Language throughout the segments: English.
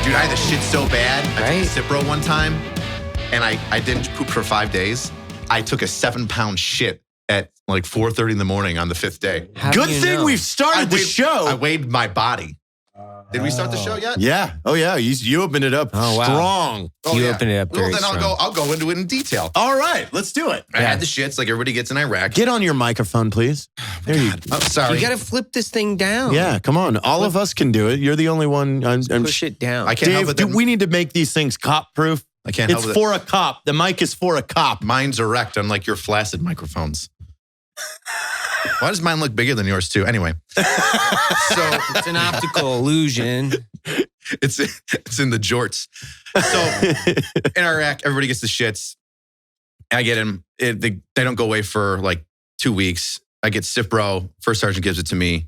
Dude, I had the shit so bad. I Right? took Cipro one time, and I didn't poop for 5 days. I took a 7-pound shit at like 4:30 in the morning on the 5th day. How do Good you thing know? we've started the show. I weighed my body. Did we start the show yet? Yeah. Oh, yeah. You opened it up Oh, wow. strong. Oh, You yeah. opened it up very Well, then strong. I'll go into it in detail. All right. Let's do it. I had the shits like everybody gets in Iraq. Get on your microphone, please. There you Oh, sorry. You got to flip this thing down. Yeah, come on. All of us can do it. You're the only one. I'm Push it down. I can't help Dave, it. do that we need to make these things cop-proof? I can't It's help it. for a cop. The mic is for a cop. Mine's erect, unlike your flaccid microphones. Why does mine look bigger than yours too? Anyway, so It's an optical illusion. it's in the jorts. So in Iraq, everybody gets the shits. I get them. They don't go away for like 2 weeks. I get Cipro. First sergeant gives it to me.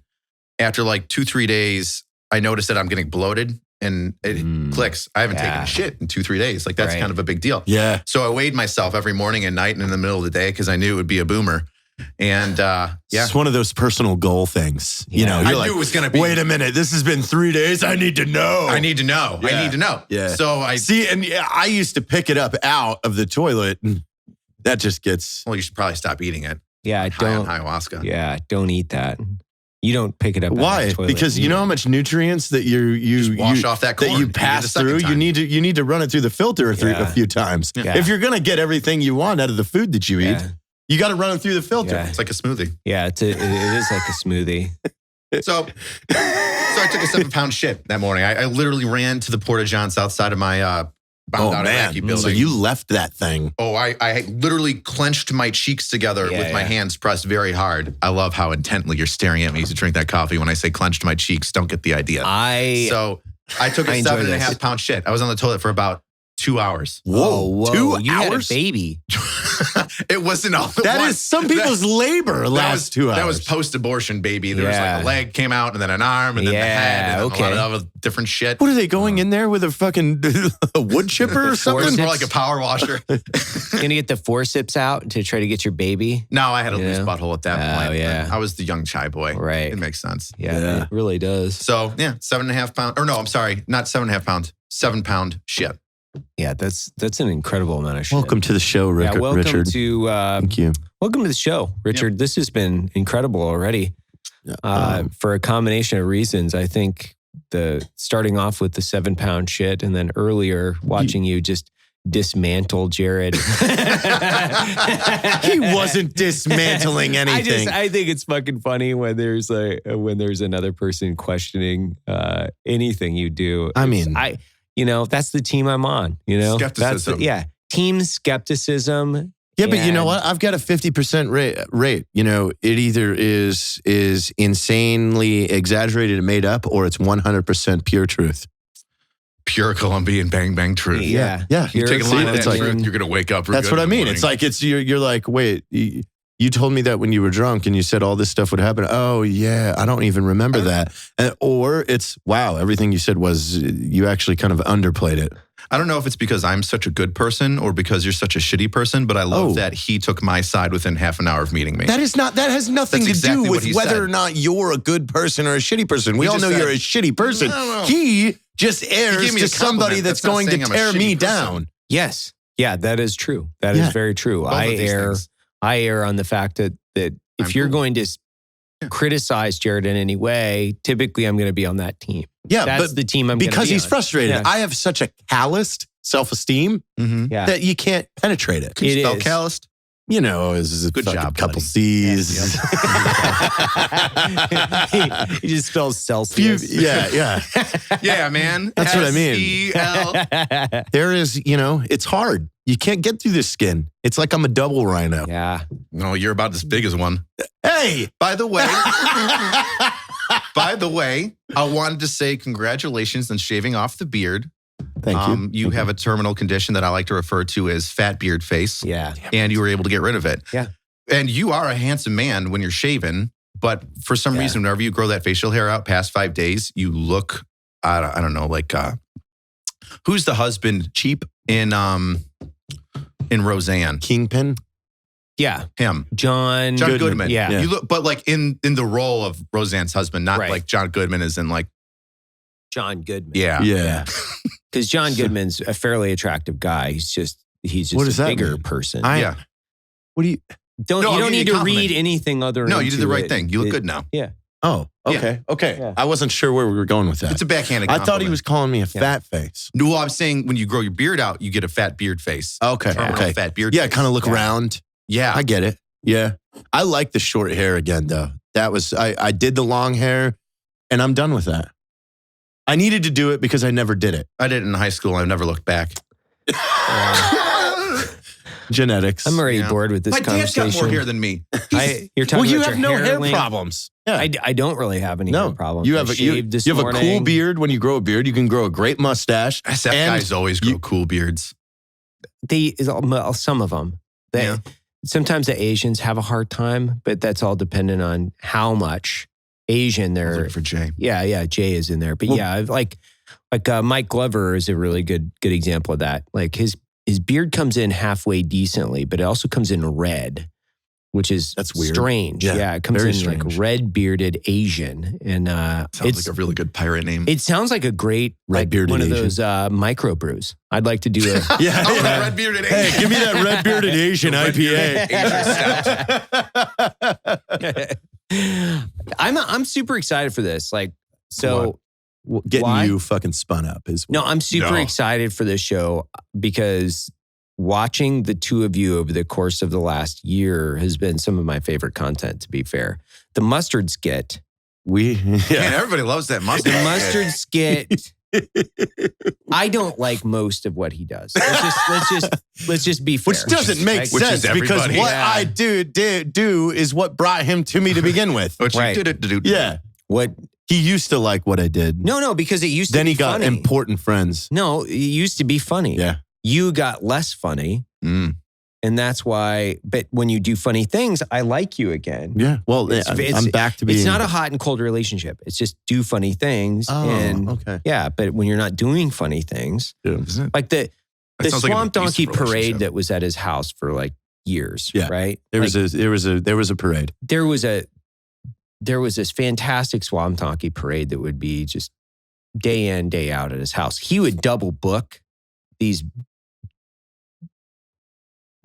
After like 2-3 days, I notice that I'm getting bloated and it clicks. I haven't taken a shit in 2-3 days. Like that's kind of a big deal. Yeah. So I weighed myself every morning and night and in the middle of the day because I knew it would be a boomer. And yeah, It's one of those personal goal things. You know, you're I like, knew it was going to be. wait a minute, this has been 3 days. I need to know. I need to know. Yeah. I need to know. Yeah. So I See, and I used to pick it up out of the toilet, and that just gets. Well, you should probably stop eating it. Yeah, High on don't. ayahuasca. Yeah, don't eat that. You don't pick it up. out of Why? the toilet. Because you know how much nutrients that you wash off that corn. you You need pass the second through. time. You need to run it through the filter Yeah. a few times. Yeah. If you're gonna get everything you want out of the food that you eat, Yeah. you got to run it through the filter. Yeah. It's like a smoothie. Yeah, it is like a smoothie. So I took a 7-pound shit that morning. I literally ran to the Porta-Johns outside of my bound out Iraqi building. So you left that thing. Oh, I literally clenched my cheeks together with my hands pressed very hard. I love how intently you're staring at me to drink that coffee. When I say clenched my cheeks, don't get the idea. So I took a I enjoy 7.5 pound shit. I was on the toilet for about 2 hours. Whoa, 2 You had a hours? baby. It wasn't all at That once. is some people's labor last 2 hours. That was post-abortion, baby. There was Yeah. like a leg came out and then an arm and then the head and then a lot of other different shit. What are they going in there with a fucking a wood chipper or It was something? more like a power washer. Gonna get the forceps out to try to get your baby. No, I had a You loose know? butthole at that Oh, point. yeah. I was the young shy boy. Right. It makes sense. Yeah, it really does. So yeah, 7.5 pound. Or no, I'm sorry, not 7.5 pounds. 7-pound shit. Yeah, that's an incredible amount of shit. Welcome to the show, Rick, Yeah, welcome Richard. to Thank you. welcome to the show, Richard. This has been incredible already. For a combination of reasons, I think the starting off with the 7-pound shit, and then earlier watching you just dismantle Jared. He wasn't dismantling anything. I think it's fucking funny when there's another person questioning anything you do. I mean, that's the team I'm on. You know, Skepticism. team skepticism. yeah, but you know and- what? I've got a 50% rate. You know, it either is insanely exaggerated and made up, or it's 100% pure truth. Pure Colombian bang bang truth. Yeah. Yeah. You take a line of it's that like- truth, you're gonna wake up. That's what I mean. It's like you're like, wait, you told me that when you were drunk and you said all this stuff would happen. Oh yeah, I don't even remember that. Or it's wow, everything you said was you actually kind of underplayed it. I don't know if it's because I'm such a good person or because you're such a shitty person, but I love that he took my side within half an hour of meeting me. That has nothing That's to exactly do what with he whether said. or not you're a good person or a shitty person. We all just know said- you're a shitty person. No. He just He airs gave me to a somebody compliment. that's That's not going to saying I'm a tear me shitty person. down. Yes. Yeah, that is true. That is very true. Both of these things. I err on the fact that if I'm you're cool. going to criticize Jared in any way, typically I'm going to be on that team. Yeah, That's but the team I'm going to be because he's on. frustrated. Yeah. I have such a calloused self-esteem Yeah. that you can't penetrate it. It Spell is. calloused. You know, is a Good fucking job, couple buddy. C's. he just spells Celsius. Yeah. Yeah, man. That's what I mean. S-E-L. There is, it's hard. You can't get through this skin. It's like I'm a double rhino. Yeah. No, you're about as big as one. Hey! By the way, I wanted to say congratulations on shaving off the beard. Thank you. You have a terminal condition that I like to refer to as fat beard face. Yeah. And you were able to get rid of it. Yeah. And you are a handsome man when you're shaven, but for some reason, whenever you grow that facial hair out past 5 days, you look, I don't know, like, who's the husband cheap in Roseanne? Kingpin? Yeah. Him. John Goodman. Yeah. You look, but like in the role of Roseanne's husband, not Right. like John Goodman is in like, John Goodman. yeah. Yeah. Because John Goodman's a fairly attractive guy. He's just What does a that bigger mean? person. Yeah. What do you? You don't need to read anything other. No, you did the into right it. thing. You look good now. Yeah. Oh, okay, okay. Yeah. I wasn't sure where we were going with that. It's a backhanded I compliment. thought he was calling me a fat face. No, I'm saying when you grow your beard out, you get a fat beard face. Okay, Terminal okay. fat beard Yeah, face. kind of look round. Yeah. I get it. Yeah. I like the short hair again, though. That was, I did the long hair and I'm done with that. I needed to do it because I never did it. I did it in high school. I never looked back. Genetics. I'm already Yeah. bored with this My dad's conversation. got more hair than me. You're talking Well, you about have your no hair length. problems. Yeah. I don't really have any hair problems. You have I shaved this you have a cool morning. beard. When you grow a beard, you can grow a great mustache. SF And guys always grow cool beards. Some of them. Yeah. Sometimes the Asians have a hard time, but that's all dependent on how much Asian I was they're. looking for Jay. Yeah, Jay is in there, but like Mike Glover is a really good example of that. Like his beard comes in halfway decently, but it also comes in red, which is That's weird. strange. Yeah, It comes very in strange. like red bearded Asian, and Sounds like a really good pirate name. it sounds like a great Red-bearded one of Asian. those microbrews. I'd like to do a. Yeah. Oh, yeah. red bearded Hey, Asian. give me that red bearded Asian IPA. I'm super excited for this. Like, so Getting why? you fucking spun up is No, I'm super No. excited for this show because watching the two of you over the course of the last year has been some of my favorite content, to be fair. The mustard skit. Man, everybody loves that mustard. The mustard skit. I don't like most of what he does. Let's just be fair. Which doesn't make Which sense is because everybody. what Yeah. I do is what brought him to me to begin with. But you Right. did it to do. Yeah. What? He used to like what I did. No, because it used to Then be he got funny. important friends. No, it used to be funny. Yeah. You got less funny. Mm. And that's why, but when you do funny things, I like you again. Yeah. Well, I'm back to being. It's not a hot and cold relationship. It's just do funny things. Oh, and okay. yeah, but when you're not doing funny things, Isn't it? like the That sounds like an Swamp Donkey abusive parade relationship. that was at his house for like years, Yeah. right? There Like, was a parade. there was this fantastic Swamp Donkey parade that would be just day in, day out at his house. He would double book these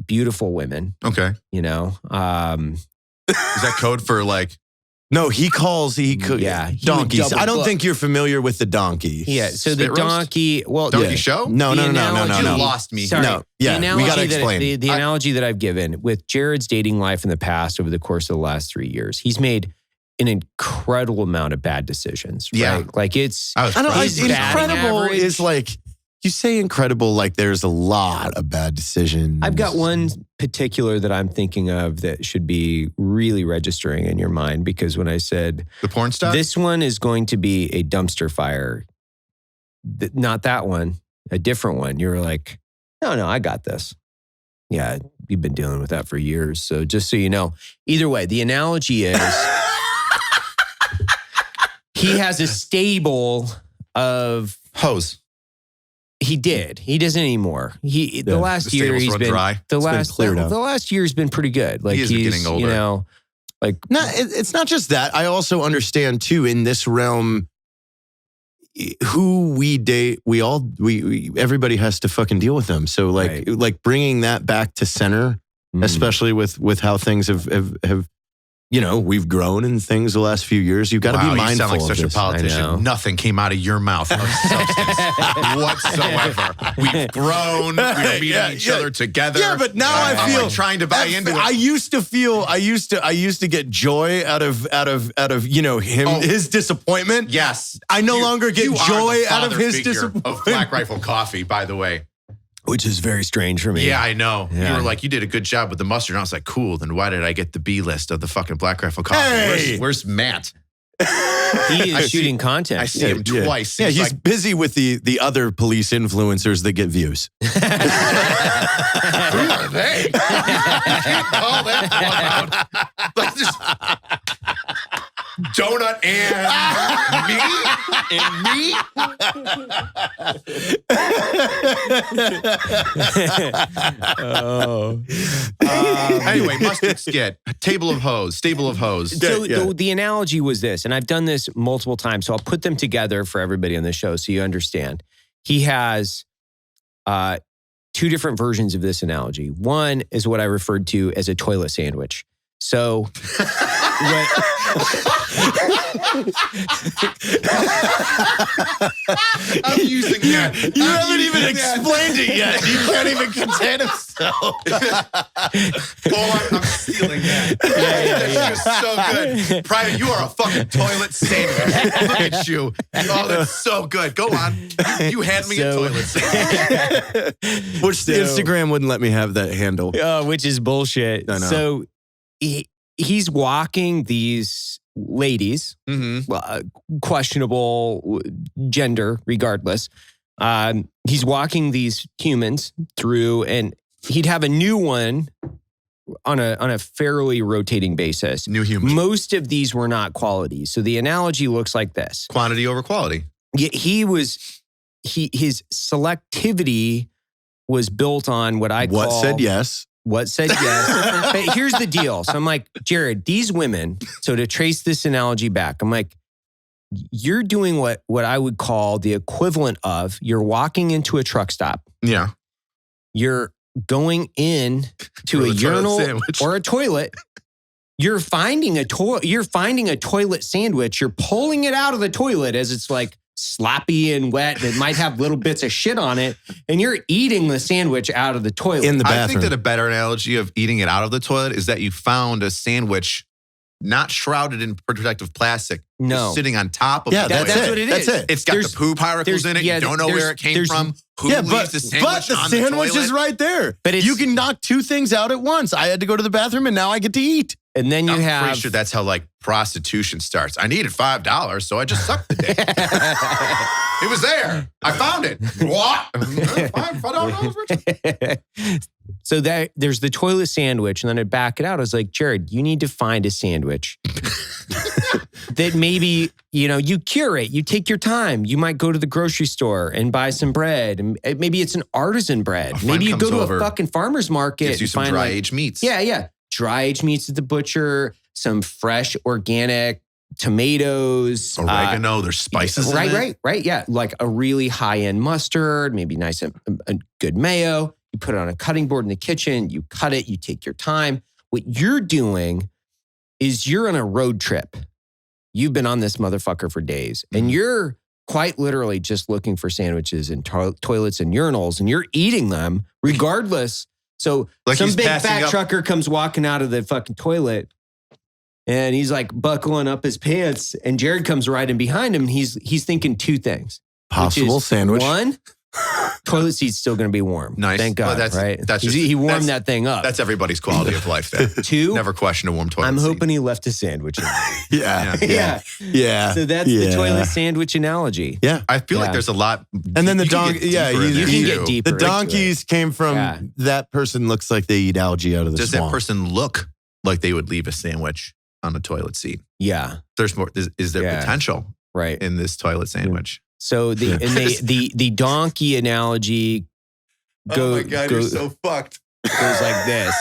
beautiful women, Okay. you know. Is that code for like? No, he Yeah, he would donkeys. double I don't book. think you're familiar with the donkey. Yeah, so Spit the roast? donkey, well, Donkey Yeah. show? No, The no. analogy- You lost me. Sorry. No, yeah, The we got to analogy that- explain. The analogy that I've given with Jared's dating life in the past over the course of the last 3 years, he's made an incredible amount of bad decisions. Yeah. Right? Like it's, I was I don't. His crazy. batting Incredible average- is like you say incredible. Like there's a lot of bad decisions. I've got one particular that I'm thinking of that should be really registering in your mind because when I said, The porn star? this one is going to be a dumpster fire, not that one, a different one. You were like, no, I got this. Yeah, you've been dealing with that for years. So just so you know, either way, the analogy is he has a stable of, Hose. he did. He doesn't anymore. The Yeah. last The year stable's he's run been dry. the It's been last cleared out. the last year's been pretty good. Like He is he's getting older. you know, like No, it's not just that. I also understand too in this realm who we date. We everybody has to fucking deal with them. So like Right. bringing that back to center, especially with how things have you know, we've grown in things the last few years. You've got to be mindful You sound like of such a this. I know. politician. Nothing came out of your mouth of substance whatsoever. We've grown. We're meeting each other together. Yeah, but now I I'm feel like trying to buy into it. I used to get joy out of you know him his disappointment. Yes. I no longer get you are joy the out of father his figure disappointment. of Black Rifle Coffee, by the way. which is very strange for me. Yeah, I know. Yeah. You were like, you did a good job with the mustard. And I was like, cool. Then why did I get the B list of the fucking Black Rifle Coffee? Hey! Where's Matt? He is shooting content. I see him twice. Yeah, he's like, busy with the other police influencers that get views. who are they? You can't call that one out. Like just Donut and me? Anyway, mustard skit, stable of hose. So the analogy was this, and I've done this multiple times, so I'll put them together for everybody on the show so you understand. he has two different versions of this analogy. One is what I referred to as a toilet sandwich. So I'm using that. You haven't even explained it yet. You can't even contain himself. I'm stealing that. That shit is so good. Private, you are a fucking toilet sandwich. Look at you. Oh, that's so good. Go on. You hand me a toilet sandwich. Which Instagram wouldn't let me have that handle. Which is bullshit. I know. So he's walking these ladies, questionable gender regardless. He's walking these humans through, and he'd have a new one on a fairly rotating basis. New human. Most of these were not qualities. So the analogy looks like this. Quantity over quality. His selectivity was built on what I call... What said yes? What said yes? But here's the deal. So I'm like, Jared, these women, so to trace this analogy back, I'm like, you're doing what I would call the equivalent of, you're walking into a truck stop. Yeah. You're going in to a urinal or a toilet. You're finding a toilet sandwich. You're pulling it out of the toilet as it's like sloppy and wet, and it might have little bits of shit on it, and you're eating the sandwich out of the toilet. In the bathroom. I think that a better analogy of eating it out of the toilet is that you found a sandwich not shrouded in protective plastic. No. Just sitting on top of Yeah, the that's toilet. what it That's is. it. It's got the poo particles in it. You don't know where it came from. Who leaves the sandwich the on sandwich the toilet? is right there. But you can knock two things out at once. I had to go to the bathroom, and now I get to eat. And then you I'm pretty sure that's how like prostitution starts. I needed $5, so I just sucked the dick. It was there. I found it. What? $5 So there's the toilet sandwich, and then I back it out. I was like, Jared, you need to find a sandwich that maybe, you curate, you take your time. You might go to the grocery store and buy some bread, and maybe it's an artisan bread. Maybe you go to a fucking farmer's market. Gives you some find dry-aged meats. Yeah. Dry-aged meats at the butcher, some fresh organic tomatoes. Oregano, there's spices in it. Right. Yeah, like a really high-end mustard, maybe nice and good mayo. You put it on a cutting board in the kitchen. You cut it. You take your time. What you're doing is you're on a road trip. You've been on this motherfucker for days, and you're quite literally just looking for sandwiches and toilets and urinals, and you're eating them regardless. So like some big passing fat up. trucker comes walking out of the fucking toilet, and he's like buckling up his pants, and Jared comes right in behind him. And he's thinking two things. Possible sandwich. One, toilet seat's still going to be warm. Nice. Thank God, Well, right? that's he warmed that thing up. That's everybody's quality of life there. Two, Never question a warm toilet I'm seat. hoping he left a sandwich in there. Yeah. So that's the toilet sandwich analogy. Yeah. I feel like there's a lot. And then the you can donkey, get deeper in You there, can too. get deeper. The donkeys came from that person looks like they eat algae out of the Does swamp. that person look like they would leave a sandwich on a toilet seat? Yeah. There's more. Is there potential Right. in this toilet sandwich? So the donkey analogy goes fucked. goes like this,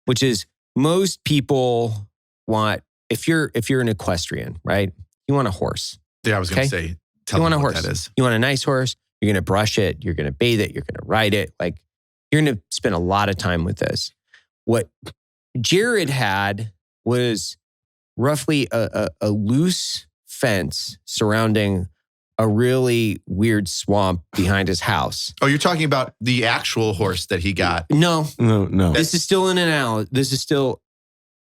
which is most people want, if you're an equestrian, right? You want a horse. Yeah, I was going to say, tell You want me a what horse. that is. You want a nice horse. You're going to brush it. You're going to bathe it. You're going to ride it. Like, you're going to spend a lot of time with this. What Jared had was roughly a loose fence surrounding a really weird swamp behind his house. Oh, you're talking about the actual horse that he got. No. No. This is still an analogy. This is still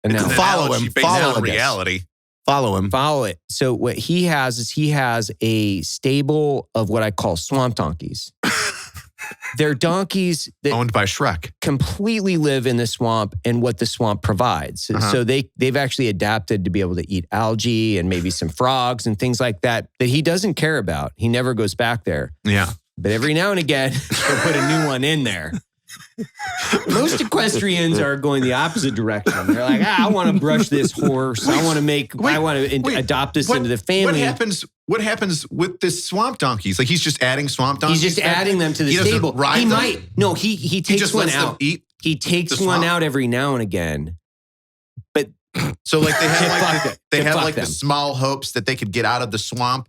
an It's an analogy. Follow analogy him. based Follow on him. reality. Follow him. Follow it. So what he has is he has a stable of what I call swamp donkeys. They're donkeys that Owned by Shrek. completely live in the swamp and what the swamp provides. So they've actually adapted to be able to eat algae and maybe some frogs and things like that he doesn't care about. He never goes back there. Yeah. But every now and again, he'll put a new one in there. Most equestrians are going the opposite direction. They're like, I want to brush this horse. I want to adopt this into the family. What happens with this swamp donkeys? Like he's just adding swamp donkeys. He's just adding them to the stable. Ride them? No, he takes just one lets them out. eat He takes the one swamp? out every now and again. But So like they To had fuck like them. they To had fuck like them. the small hopes that they could get out of the swamp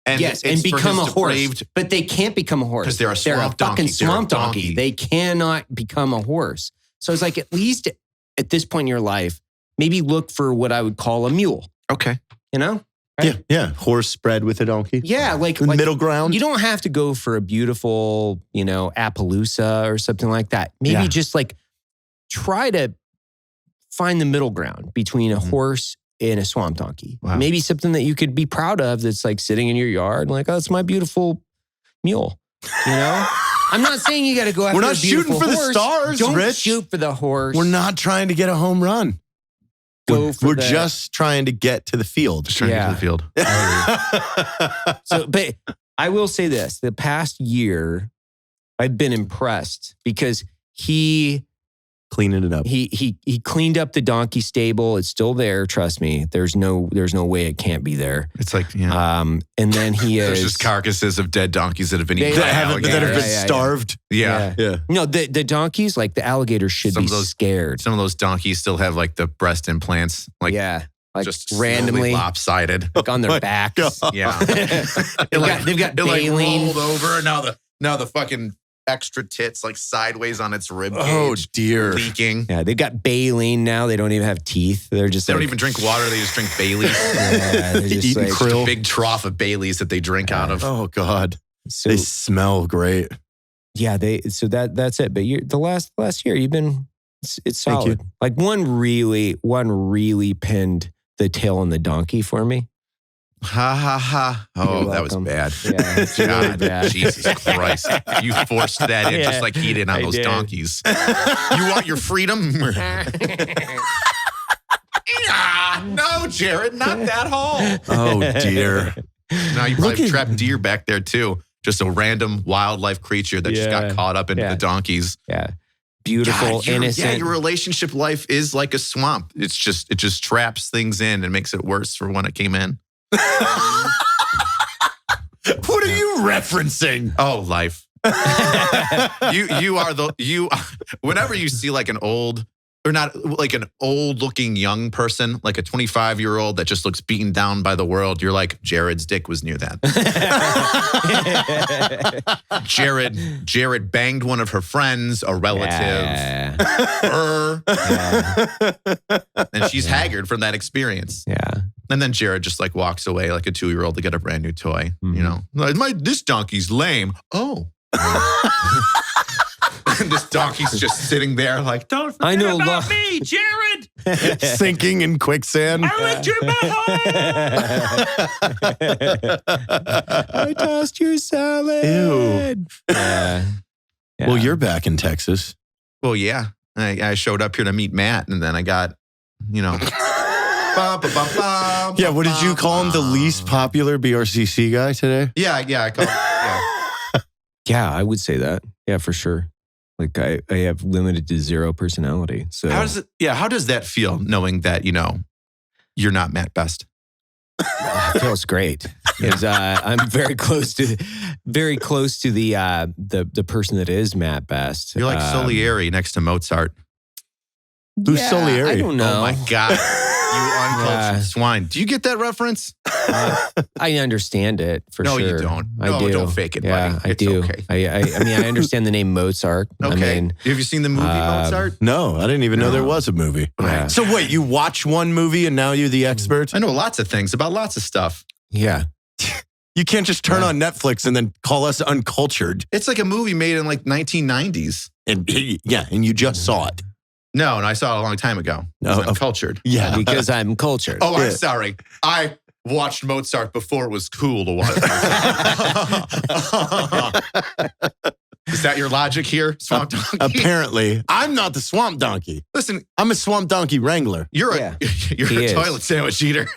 And yes, it's and for become a his horse. depraved- But they can't become a horse. 'Cause they're a They're swamp a fucking donkey. They're a swamp donkey. donkey. They cannot become a horse. So it's like, at least at this point in your life, maybe look for what I would call a mule, Okay. you know? Yeah. Horse spread with a donkey. Yeah, like Middle ground. you don't have to go for a beautiful, Appaloosa or something like that. Maybe just like try to find the middle ground between a horse and a swamp donkey. Wow. Maybe something that you could be proud of that's like sitting in your yard and like, oh, it's my beautiful mule. I'm not saying you got to go after We're not a beautiful shooting for the horse. stars, Don't Rich. shoot for the horse. We're not trying to get a home run. We're just trying to get to the field. Just trying to get to the field. So, but I will say this: the past year, I've been impressed because he Cleaning it up. he cleaned up the donkey stable. It's still there. Trust me. There's no way it can't be there. It's like, And then he is there's just carcasses of dead donkeys that have been eaten. That have been yeah. starved. Yeah. No, the donkeys, like the alligators, should Some be of those- scared. Some of those donkeys still have like the breast implants, like Like just randomly slowly lopsided. like on their backs. God. Yeah. They've got it like baleen. rolled over, and now the fucking extra tits like sideways on its rib cage, Oh, dear. leaking. Yeah, they've got baleen now. They don't even have teeth. They're just They like, don't even drink water; they just drink Baileys. Yeah, they're just Eating like, krill. Just a big trough of Baileys that they drink out of. Oh, God. so, They smell great. yeah, that's it. But the last year, you've been it's Thank solid. Like one really pinned the tail on the donkey for me. Ha ha ha! Oh, You're that was welcome. bad. Yeah, it's really God, bad. Jesus Christ! You forced that in Yeah, just like he did on I those did. donkeys. You want your freedom? No, Jared, not that hole. Oh, dear. Now you Look probably at- trapped deer back there too. Just a random wildlife creature that just got Yeah. caught up into Yeah. the donkeys. Yeah, beautiful, God, innocent. your relationship life is like a swamp. It just traps things in and makes it worse for when it came in. What are you referencing? Oh, life. you are whenever you see like an old or not like an old looking young person, like a 25-year-old that just looks beaten down by the world, you're like, Jared's dick was near that. Jared banged one of her friends, a relative, and she's haggard from that experience. Yeah. And then Jared just like walks away like a 2-year-old to get a brand new toy. Mhm. You know, like, this donkey's lame. Oh. And this donkey's just sitting there like, don't forget I know about me, Jared. Sinking in quicksand. I went to my home. I tossed your salad. Yeah. Well, you're back in Texas. Well, yeah. I showed up here to meet Matt, and then I got, Yeah, what did you call him? The least popular BRCC guy today? Yeah, I called. Yeah. Yeah, I would say that. Yeah, for sure. Like I have limited to zero personality. So How does it? Yeah, how does that feel knowing that you're not Matt Best? it feels great. Because I'm very close to the person that is Matt Best. You're like Salieri next to Mozart. Who's Salieri? I don't know. Oh my God. You uncultured Yeah. swine. Do you get that reference? I understand it for No, sure. you don't. I No, do. don't fake it, Yeah, buddy. I It's do. okay. I mean, I understand the name Mozart. Okay. I mean, Have you seen the movie Mozart? No, I didn't even know there was a movie. Yeah. So wait, you watch one movie and now you're the expert? I know lots of things about lots of stuff. yeah. You can't just turn on Netflix and then call us uncultured. It's like a movie made in like 1990s. And and you just saw it. No, I saw it a long time ago. No, I'm cultured. Yeah. Because I'm cultured. Oh, Yeah. I'm sorry. I watched Mozart before it was cool to watch. Is that your logic here, Swamp Donkey? Apparently, I'm not the swamp donkey. Listen, I'm a swamp donkey wrangler. you're Yeah. you're He a is. toilet sandwich eater.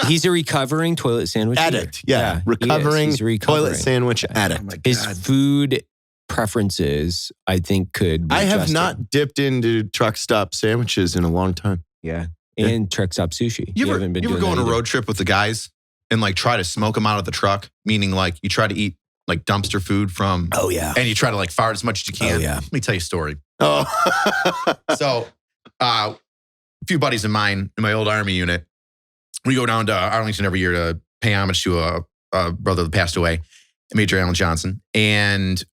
He's a recovering toilet sandwich Addict. eater. Yeah. he is. Recovering He's recovering. toilet sandwich addict. His food preferences, I think, could be I have adjusted. not dipped into truck stop sandwiches in a long time. Yeah. And truck stop sushi. You ever haven't been go doing on that a either. road trip with the guys and like try to smoke them out of the truck? Meaning like you try to eat like dumpster food from, Oh, yeah. and you try to like fart as much as you can. Oh, yeah. Let me tell you a story. Oh, So, a few buddies of mine in my old Army unit, we go down to Arlington every year to pay homage to a brother that passed away, Major Alan Johnson. And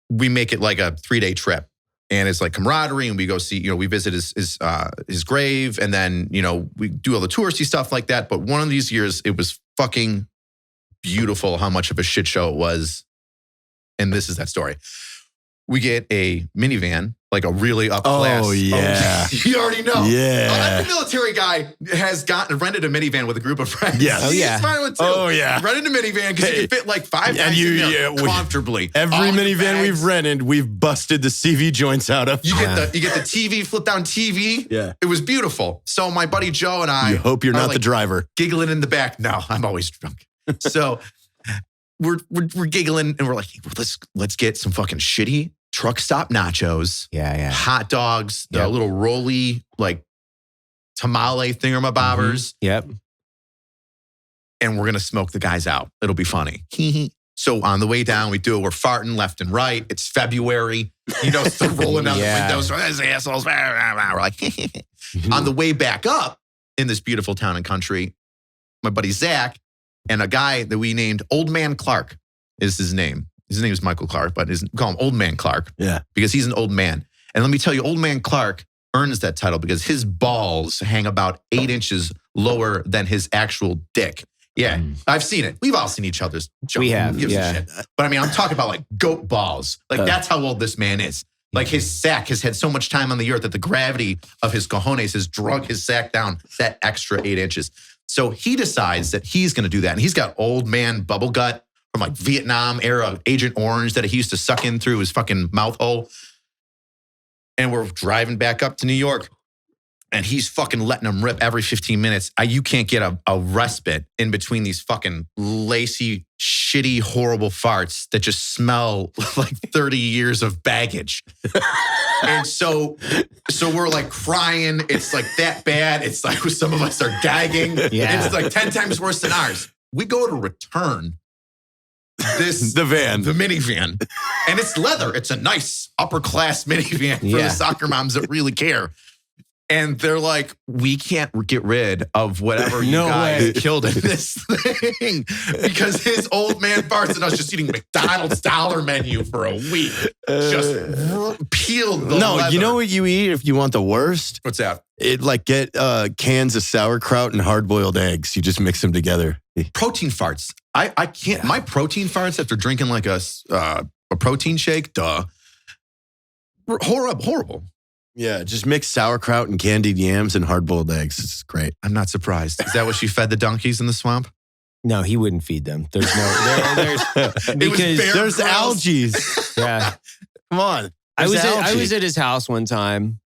we make it like a 3-day trip. And it's like camaraderie, and we go see, we visit his grave, and then, we do all the touristy stuff like that. But one of these years, it was fucking beautiful how much of a shit show it was. And this is that story. We get a minivan, like a really up class. Oh, yeah. You already know. Yeah. Every military guy has rented a minivan with a group of friends. Yes. Oh, yeah. Smiling too. Oh, yeah. Rented a minivan because you can fit like 5 guys in there comfortably. Every All your minivan bags. we've rented, we've busted the CV joints out of. You get the TV, flip down TV. Yeah. It was beautiful. So my buddy Joe and I You hope you're are not like the driver. giggling in the back. No, I'm always drunk. So we're giggling, and we're like, let's get some fucking shitty truck stop nachos. Yeah. Hot dogs, the Yep. little roly, like tamale thingamabobbers. Yep. And we're going to smoke the guys out. It'll be funny. So on the way down, we do it. We're farting left and right. It's February. Still rolling down Yeah. the windows. Those assholes. We're like, on the way back up in this beautiful town and country, my buddy Zach and a guy that we named Old Man Clark is his name. His name is Michael Clark, but we call him Old Man Clark. Yeah. Because he's an old man. And let me tell you, Old Man Clark earns that title because his balls hang about 8 inches lower than his actual dick. Yeah, I've seen it. We've all seen each other's junk. We have, Who gives a yeah. shit? But I mean, I'm talking about like goat balls. Like that's how old this man is. Like his sack has had so much time on the earth that the gravity of his cojones has drug his sack down that extra 8 inches. So he decides that he's going to do that. And he's got old man bubble gut from like Vietnam era Agent Orange that he used to suck in through his fucking mouth hole. And we're driving back up to New York. And he's fucking letting them rip every 15 minutes. You can't get a respite in between these fucking lacy, shitty, horrible farts that just smell like 30 years of baggage. And so we're like crying. It's like that bad. It's like some of us are gagging. Yeah. It's like 10 times worse than ours. We go to return the minivan. And it's leather. It's a nice upper class minivan for the soccer moms that really care. And they're like, we can't get rid of whatever you guys killed in this thing because his old man farts and us just eating McDonald's dollar menu for a week. Just peeled the leather. You know what you eat if you want the worst? What's that? Get cans of sauerkraut and hard-boiled eggs. You just mix them together. Protein farts. I can't. My protein farts after drinking like a protein shake, were horrible. Yeah, just mix sauerkraut and candied yams and hard-boiled eggs. It's great. I'm not surprised. Is that what she fed the donkeys in the swamp? No, he wouldn't feed them. There's because there's algae. Yeah. Come on. I was at his house one time,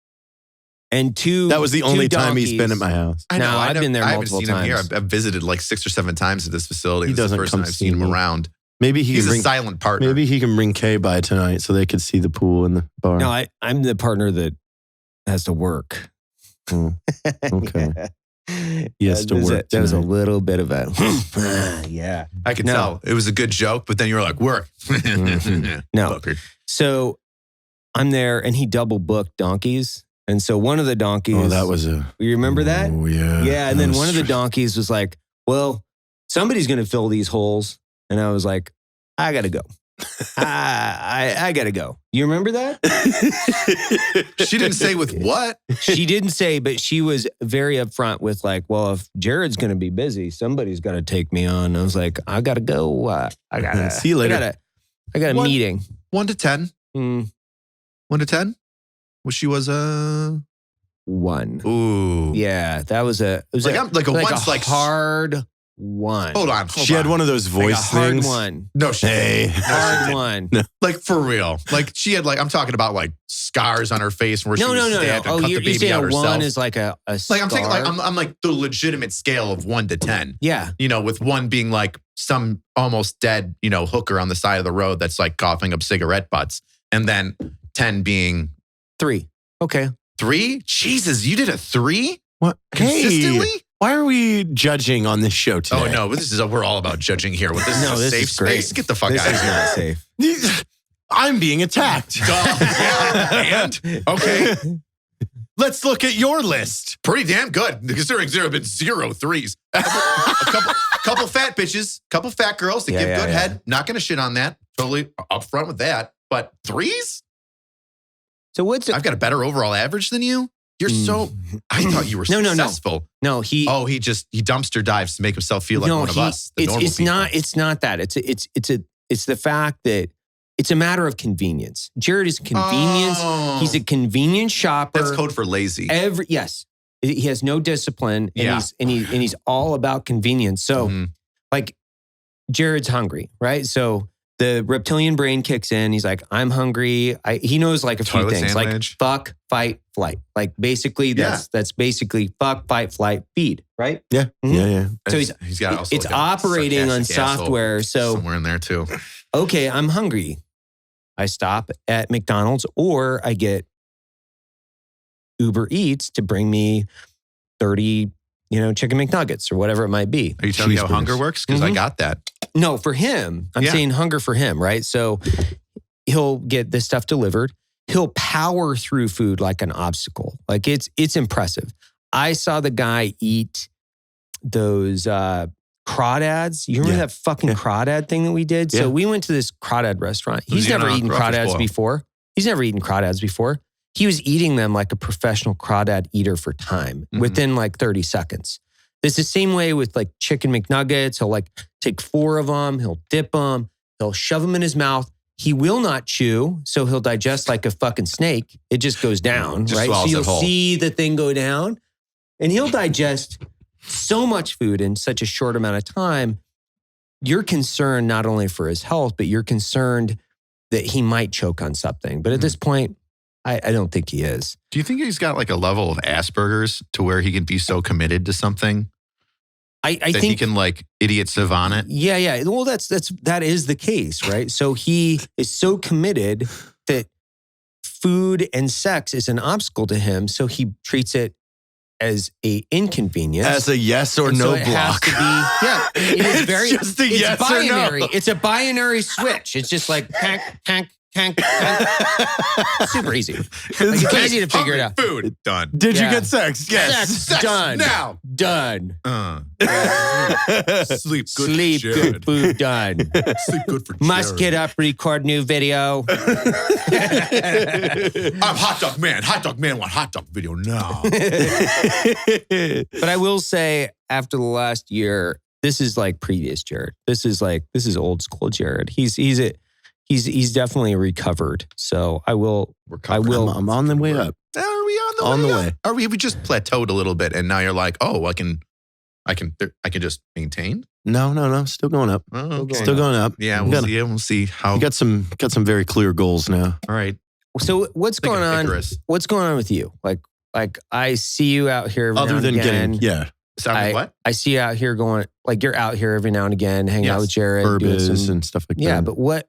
and that was the only time he's donkeys. been at my house. I know. No, I've been there multiple I haven't seen times. him here. I've visited like 6 or 7 times at this facility. He This is the doesn't first come time I've see seen him me. around. Maybe He's a silent partner. Maybe he can bring Kay by tonight so they could see the pool in the bar. No, I'm the partner that has to work. Okay. He has to work. That was a tonight. little bit of a yeah. I could tell. It was a good joke, but then you were like, work. No. So I'm there, and he double booked donkeys. And so one of the donkeys. Oh, that was a. You remember that? Oh, yeah. Yeah. And then one of the donkeys was like, well, somebody's going to fill these holes. And I was like, I got to go. I got to go. You remember that? She didn't say with what? She didn't say, but she was very upfront with like, well, if Jared's going to be busy, somebody's got to take me on. I was like, I got to go. I got to See you later. I got a meeting. 1 to 10. 1 to 10? Well, she was 1. Ooh. Yeah, that was I'm like a one's like hard 1. Hold on. She had one of those voice hard things. 1. No, she Hey. didn't. Hard 1. Like for real. Like she had I'm talking about like scars on her face where she No. was stabbed and cut the You're baby saying out a herself. 1 is like a Like I'm scar? taking I'm like the legitimate scale of 1 to 10. Yeah. With 1 being like some almost dead, hooker on the side of the road that's like coughing up cigarette butts. And then 10 being 3. Okay. 3? Jesus, you did a 3? What? Consistently? Hey, why are we judging on this show today? Oh no, we're all about judging here. This is a this safe is great. space. Get the fuck This out is of here. not safe. I'm being attacked. Yeah, and okay, Let's look at your list. pretty damn good considering there have been 0 3s. A couple fat bitches, couple fat girls that give good head. Not going to shit on that. Totally upfront with that. But 3s? So I've got a better overall average than you. You're so. I thought you were successful. No, he dumpster dives to make himself feel like one of us. It's not that. It's the fact that it's a matter of convenience. Jared is convenience. He's a convenience shopper. That's code for lazy. Yes. He has no discipline, and he's all about convenience. So, like, Jared's hungry, right? So the reptilian brain kicks in. He's like, "I'm hungry." He knows like a few things, like fuck, fight, flight. Like basically, that's basically fuck, fight, flight, feed, right? Yeah, yeah. So he's got also it's operating on software. So somewhere in there too. Okay, I'm hungry. I stop at McDonald's, or I get Uber Eats to bring me 30, chicken McNuggets or whatever it might be. Are you telling me how hunger works? Because I got that. No, for him. I'm saying hunger for him, right? So he'll get this stuff delivered. He'll power through food like an obstacle. Like it's impressive. I saw the guy eat those crawdads. You remember that fucking crawdad thing that we did? So we went to this crawdad restaurant. He's never eaten crawdads before. He was eating them like a professional crawdad eater for time within like 30 seconds. It's the same way with like chicken McNuggets. He'll like take 4 of them. He'll dip them. He'll shove them in his mouth. He will not chew, so he'll digest like a fucking snake. It just goes down, right? So you'll see the thing go down, and he'll digest so much food in such a short amount of time. You're concerned not only for his health, but you're concerned that he might choke on something. But at this point, I don't think he is. Do you think he's got like a level of Asperger's to where he can be so committed to something? I think he can like idiot savant it. Yeah. Well, that is the case, right? So he is so committed that food and sex is an obstacle to him. So he treats it as a inconvenience, as a yes or no it block. Has to be, it is very. It's just a yes binary. or no. It's a binary switch. It's just like tank. Super easy. It's easy to figure it out. Food done. Did you get sex? Yes. Sex done. Now done. Sleep good. Sleep good. Food done. Sleep good for Must get up. Record new video. I'm hot dog man. Hot dog man want hot dog video now. But I will say, after the last year, this is like previous Jared. This is old school Jared. He's definitely recovered. So I will. I'm on the way up. Are we on the way? Are we just plateaued a little bit, and now you're like, oh, I can just maintain? No, still going up. Oh, okay. Still going up. Yeah, we'll see how. You got some very clear goals now. All right. So what's going on? What's going on with you? Like I see you out here. Other than getting, what? I see you out here going, like you're out here every now and again, hanging out with Jared, Burbiz and stuff like that. Yeah, but what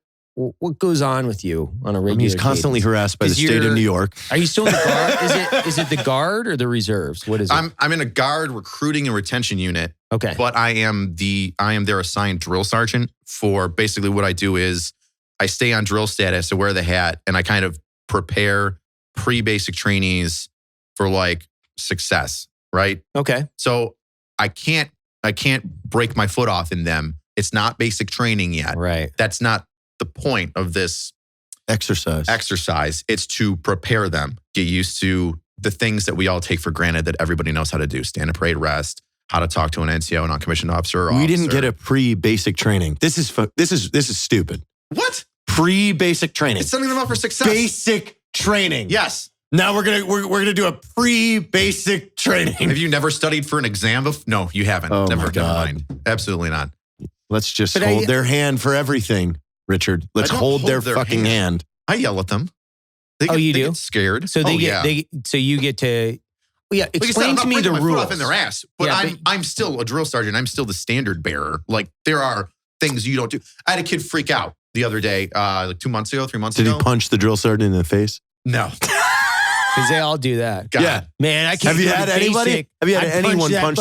goes on with you on a regular? He's constantly harassed by the state of New York. Are you still in the guard? Is it the guard or the reserves? What is it? I'm in a guard recruiting and retention unit. Okay. But I am their assigned drill sergeant. For basically what I do is I stay on drill status to wear the hat, and I kind of prepare pre-basic trainees for like success, right? Okay. So I can't break my foot off in them. It's not basic training yet. Right. That's not the point of this exercise. It's to prepare them, get used to the things that we all take for granted that everybody knows how to do: stand up, parade, rest, how to talk to an NCO, non-commissioned officer. We didn't get a pre-basic training. This is stupid. What? Pre-basic training. It's setting them up for success. Basic training. Yes. Now we're gonna do a pre-basic training. Have you never studied for an exam? No, you haven't. Oh never. My God. Never mind. Absolutely not. Let's just hold their hand for everything, Richard. Let's hold their fucking hand. I yell at them. You do? They get scared. So so you get to. Yeah, explain to me the rules. Off in their ass, but I'm still a drill sergeant. I'm still the standard bearer. Like there are things you don't do. I had a kid freak out the other day, like 3 months ago. Did he punch the drill sergeant in the face? No. Because they all do that. God. Yeah. Man, I can't. Have you had anybody? Have you had anyone punch?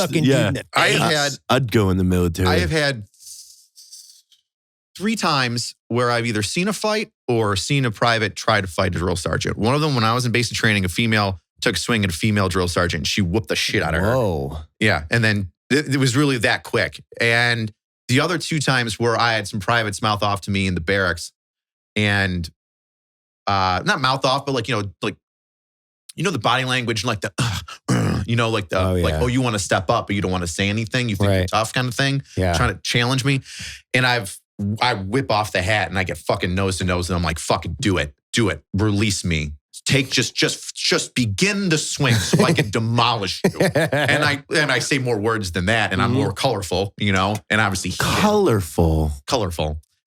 I'd go in the military. I have had 3 times where I've either seen a fight or seen a private try to fight a drill sergeant. One of them, when I was in basic training, a female took a swing at a female drill sergeant. She whooped the shit out of her. Whoa. Yeah. And then It was really that quick. And the other 2 times where I had some privates mouth off to me in the barracks, and not mouth off, but like the body language, like the like you want to step up, but you don't want to say anything. You think you're tough, kind of thing. Yeah. Trying to challenge me, and I whip off the hat and I get fucking nose to nose, and I'm like, fucking do it, release me. Just begin the swing so I can demolish you. And I say more words than that, and I'm more colorful, and obviously colorful.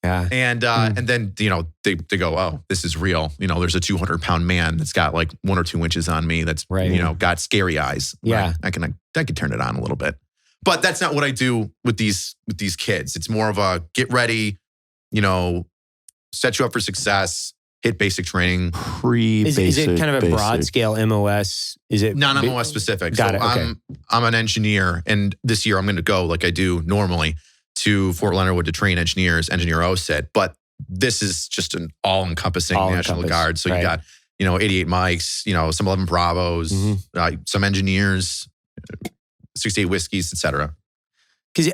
Yeah. And then, they go, oh, this is real. There's a 200-pound man that's got like 1 or 2 inches on me that's, got scary eyes. Yeah. I can turn it on a little bit. But that's not what I do with these kids. It's more of a get ready, set you up for success, hit basic training. Is it kind of a broad scale MOS? Is it non-MOS specific? Got it. Okay. I'm an engineer, and this year I'm going to go like I do normally to Fort Leonard Wood to train engineers, engineer OSIT. But this is just an all-encompassing National Guard. So you got, 88 mics, some 11 Bravos, some engineers, 68 whiskeys, etc. Because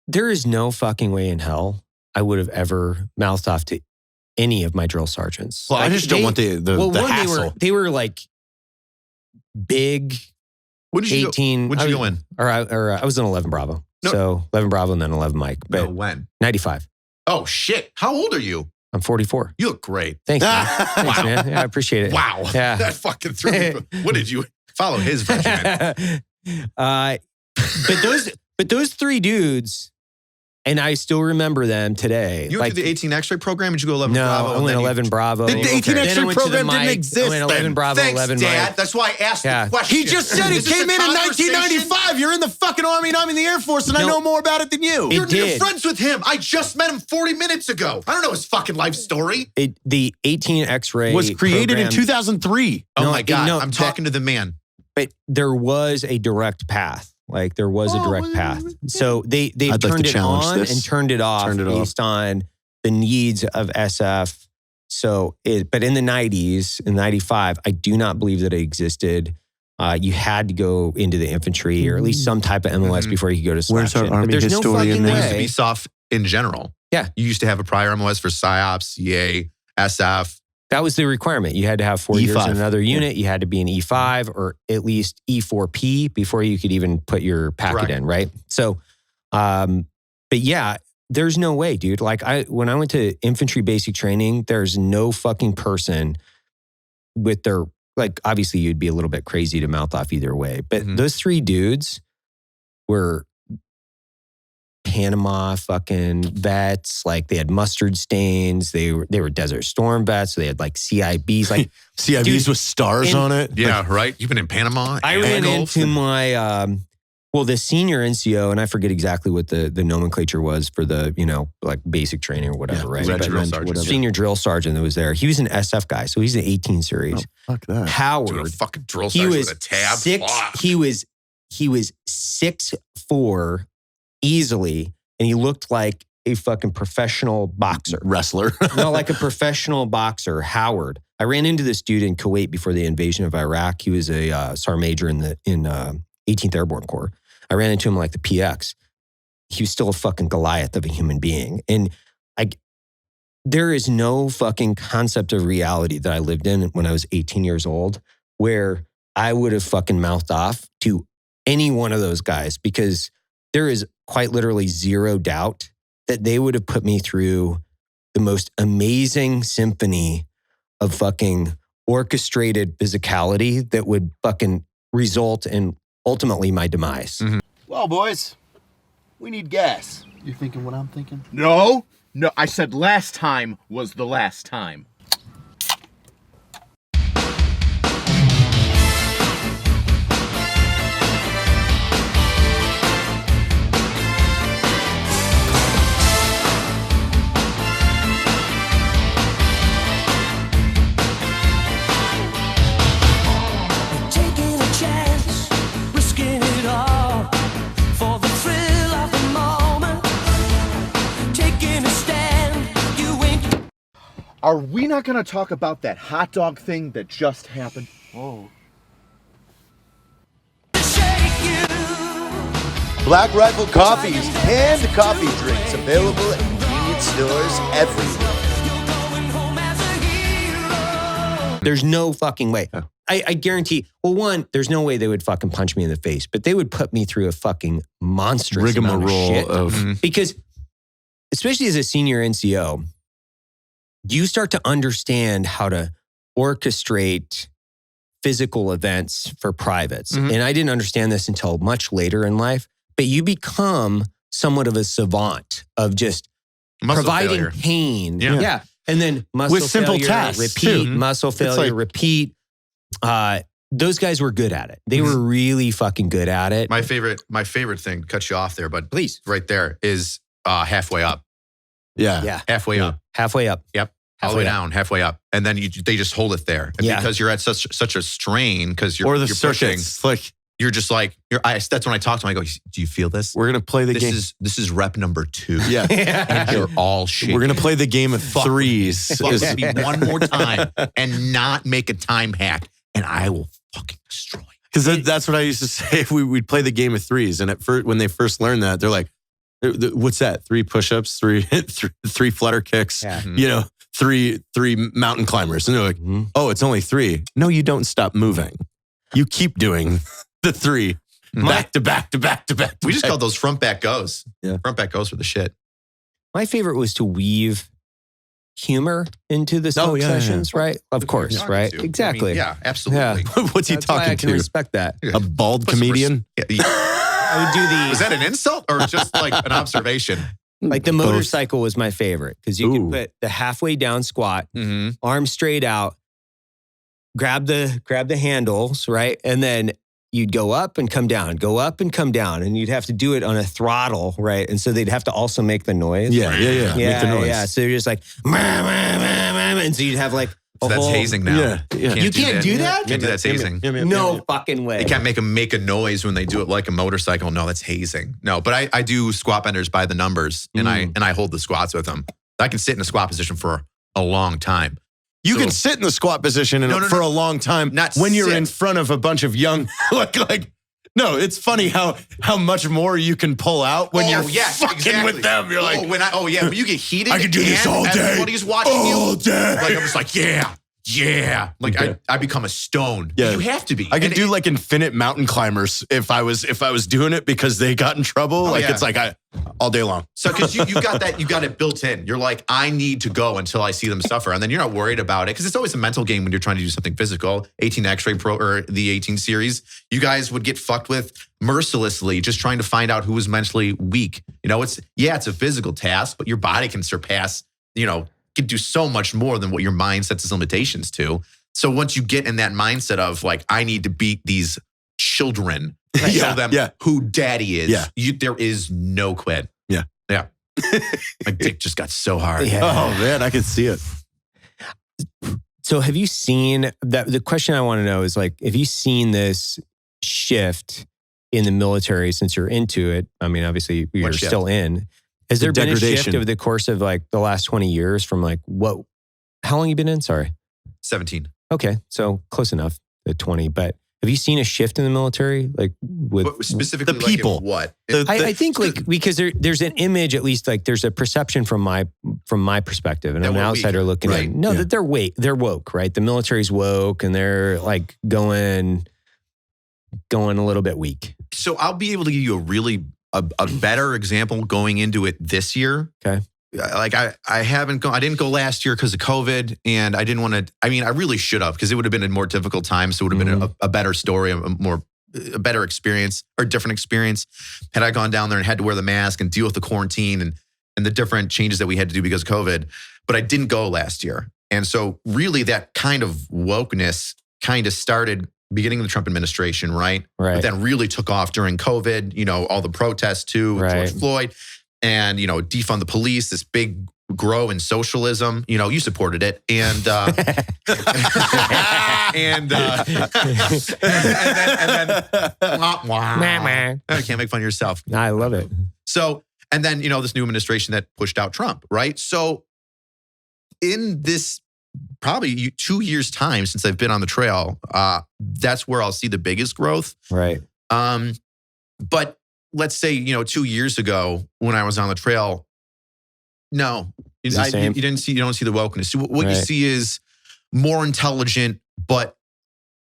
there is no fucking way in hell I would have ever mouthed off to any of my drill sergeants. Well, I just don't want the hassle. They were like big. What did you 18. What'd you go in? I was in 11 Bravo. No. So 11 Bravo and then 11 Mike. But when? 95. Oh shit! How old are you? I'm 44. You look great. Thanks, man. Thanks, man. Yeah, I appreciate it. Wow. Yeah. That fucking threw me. What did you follow his regimen? But those 3 dudes, and I still remember them today. You went through the 18 X-ray program? Did you go 11 Bravo? No, I went 11 Bravo. The 18 X-ray program didn't exist. I went 11 Bravo, Thanks, 11 Dad. Mike. That's why I asked the question. He just said he came in 1995. You're in the fucking Army and I'm in the Air Force, and I know more about it than you. You're friends with him. I just met him 40 minutes ago. I don't know his fucking life story. The 18 X-ray was created program, in 2003. Oh my God. I'm talking to the man. But there was a direct path. Like there was a direct path. So they've turned it on and turned it off based on the needs of SF. So but in the 90s, in 95, I do not believe that it existed. You had to go into the infantry or at least some type of MOS before you could go to SLAP. Where's our Army historian? It used to be soft in general. Yeah. You used to have a prior MOS for PSYOPs, CA, SF. That was the requirement. You had to have 4 years in another unit. You had to be an E5 or at least E4P before you could even put your packet in, right? So, but yeah, there's no way, dude. Like when I went to infantry basic training, there's no fucking person with their, like obviously you'd be a little bit crazy to mouth off either way. But those 3 dudes were Panama fucking vets, like they had mustard stains. They were Desert Storm vets, so they had like CIBs, like CIBs with stars on it. Yeah, right. You've been in Panama. I ran into my the senior NCO, and I forget exactly what the nomenclature was for the like basic training or whatever, right? Drill sergeant. Senior drill sergeant that was there. He was an SF guy, so he's an 18 series. Oh, fuck that. Howard, doing a fucking drill sergeant with a tab. He was 6'4". Easily, and he looked like a fucking professional boxer. Wrestler. No, like a professional boxer, Howard. I ran into this dude in Kuwait before the invasion of Iraq. He was a SAR major in 18th Airborne Corps. I ran into him like the PX. He was still a fucking Goliath of a human being. And there is no fucking concept of reality that I lived in when I was 18 years old where I would have fucking mouthed off to any one of those guys, because there is quite literally zero doubt that they would have put me through the most amazing symphony of fucking orchestrated physicality that would fucking result in ultimately my demise. Well, boys, we need gas. You thinking what I'm thinking? No, I said last time was the last time. Are we not going to talk about that hot dog thing that just happened? Whoa. Black Rifle Coffee's canned coffee drinks available at convenience stores everywhere. There's no fucking way. I guarantee, well, one, there's no way they would fucking punch me in the face, but they would put me through a fucking monstrous amount of shit. Because, especially as a senior NCO, you start to understand how to orchestrate physical events for privates. And I didn't understand this until much later in life, but you become somewhat of a savant of just Muscle providing failure. pain. Yeah. And then muscle With simple failure, tasks, repeat, too. muscle failure, repeat. Those guys were good at it. They were really fucking good at it. My favorite thing, to cut you off there, but Please. right there is halfway up. Yeah. Halfway up. Halfway up. Yep. All the way down, halfway up. And then they just hold it there. And Yeah. because you're at such a strain, because you're, Or the you're pushing, circuits. Like, you're just like, that's when I talk to them. I go, do you feel this? we're going to play the game. This is rep number 2. Yeah. And you're all shit. We're going to play the game of threes. Fuck with me one more time and not make a time hack, and I will fucking destroy you. Because that's what I used to say. We'd play the game of threes. And at first, when they first learned that, they're like, what's that? 3 push-ups, three flutter kicks, Yeah. you know, three mountain climbers. And they're like, oh, it's only 3. No, you don't stop moving. You keep doing the 3 back to back to back to back. We just called those front back goes. Yeah. Front back goes for the shit. My favorite was to weave humor into the smoke sessions, right? Of course, right? To. Exactly. I mean, yeah, absolutely. What's he That's why I talking can to? respect that. A bald comedian? I would do the Was that an insult or just like an observation? like the Both. motorcycle was my favorite because you Ooh. could put the halfway down squat, Mm-hmm. arms straight out, grab the handles, right? And then you'd go up and come down, go up and come down, and you'd have to do it on a throttle, right? And so they'd have to also make the noise. Yeah. Make the noise. Yeah. So you're just like, and so you'd have like a So that's whole, hazing now. Yeah. You can't do that? Can't do that's hazing. No fucking way. They can't make them make a noise when they do it like a motorcycle. No, that's hazing. No, but I do squat benders by the numbers, and I hold the squats with them. I can sit in a squat position for a long time. You So- can sit in the squat position for a long time Not when you're sit. in front of a bunch of young, no, it's funny how much more you can pull out when you're fucking with them. You're like, when you get heated, I can do this and all day. Everybody's watching all you. day. Like I'm just like, yeah. Like Okay. I become a stone. Yeah. You have to be. I could And do like infinite mountain climbers if I was doing it because they got in trouble. Like yeah. it's like all day long. So because you got that, you got it built in. You're like, I need to go until I see them suffer. And then you're not worried about it because it's always a mental game when you're trying to do something physical. 18 X-Ray Pro or the 18 series, you guys would get fucked with mercilessly just trying to find out who was mentally weak. You know, it's a physical task, but your body can surpass, can do so much more than what your mind sets its limitations to. So once you get in that mindset of like, I need to beat these children, show them who daddy is, there is no quit. Yeah. Yeah. My dick just got so hard. Yeah. Oh man, I can see it. So have you seen that? The question I want to know is like, have you seen this shift in the military since you're into it? I mean, obviously you're shift? still in. Has there been a shift degradation. over the course of like the last 20 years from like how long you been in? Sorry. 17. Okay. So close enough to 20, but have you seen a shift in the military? Like with But specifically, the like in people. what? I think like because there's an image, at least like there's a perception from my perspective, and That I'm an we're outsider weak, looking right? in. No, that they're woke, right? The military's woke, and they're like going a little bit weak. So I'll be able to give you a better example going into it this year. Okay. Like I didn't go last year because of COVID, and I didn't want to. I mean, I really should have because it would have been a more difficult time. So it would have been a better story, a better experience or different experience had I gone down there and had to wear the mask and deal with the quarantine and the different changes that we had to do because of COVID. But I didn't go last year, and so really that kind of wokeness kind of started beginning of the Trump administration, right? Right. But then really took off during COVID. All the protests too, with Right. George Floyd. And, defund the police, this big grow in socialism. You supported it. And and then I can't make fun of yourself. I love it. So, and then, this new administration that pushed out Trump, right? So in this probably 2 years time since I've been on the trail, that's where I'll see the biggest growth. Right. But let's say, 2 years ago when I was on the trail, no, you don't see the wokeness. What you see is more intelligent, but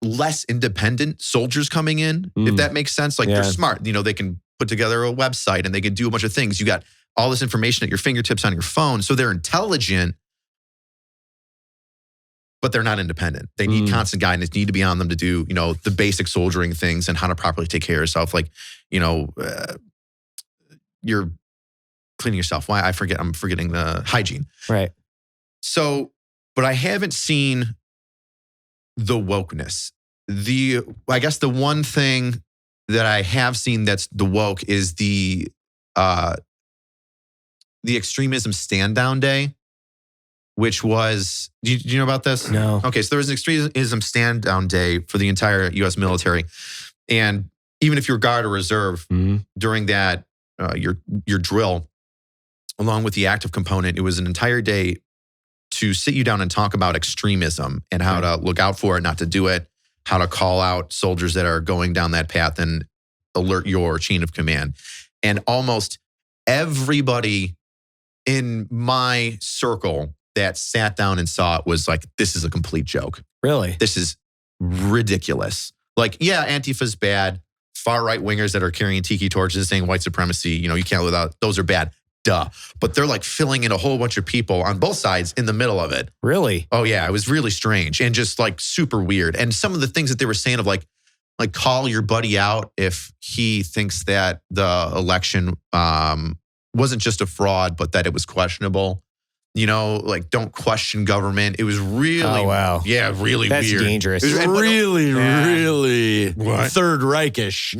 less independent soldiers coming in, if that makes sense. Like they're smart, they can put together a website and they can do a bunch of things. You got all this information at your fingertips on your phone. So they're intelligent, but they're not independent. They need constant guidance, need to be on them to do, the basic soldiering things and how to properly take care of yourself. Like, you're cleaning yourself. Why? I'm forgetting the hygiene. Right. So, but I haven't seen the wokeness. I guess the one thing that I have seen that's the woke is the extremism stand down day, which was, do you know about this? No. Okay, so there was an extremism stand down day for the entire U.S. military. And even if you're guard or reserve, during that, your drill, along with the active component, it was an entire day to sit you down and talk about extremism and how to look out for it, not to do it, how to call out soldiers that are going down that path and alert your chain of command. And almost everybody in my circle that sat down and saw it was like, this is a complete joke. Really? This is ridiculous. Like, yeah, Antifa's bad. Far right wingers that are carrying tiki torches saying white supremacy, you can't live without, those are bad. Duh. But they're like filling in a whole bunch of people on both sides in the middle of it. Really? Oh yeah, it was really strange and just like super weird. And some of the things that they were saying of like call your buddy out if he thinks that the election wasn't just a fraud, but that it was questionable. Like don't question government. It was really, really That's weird. Dangerous. It was really What? Third Reichish.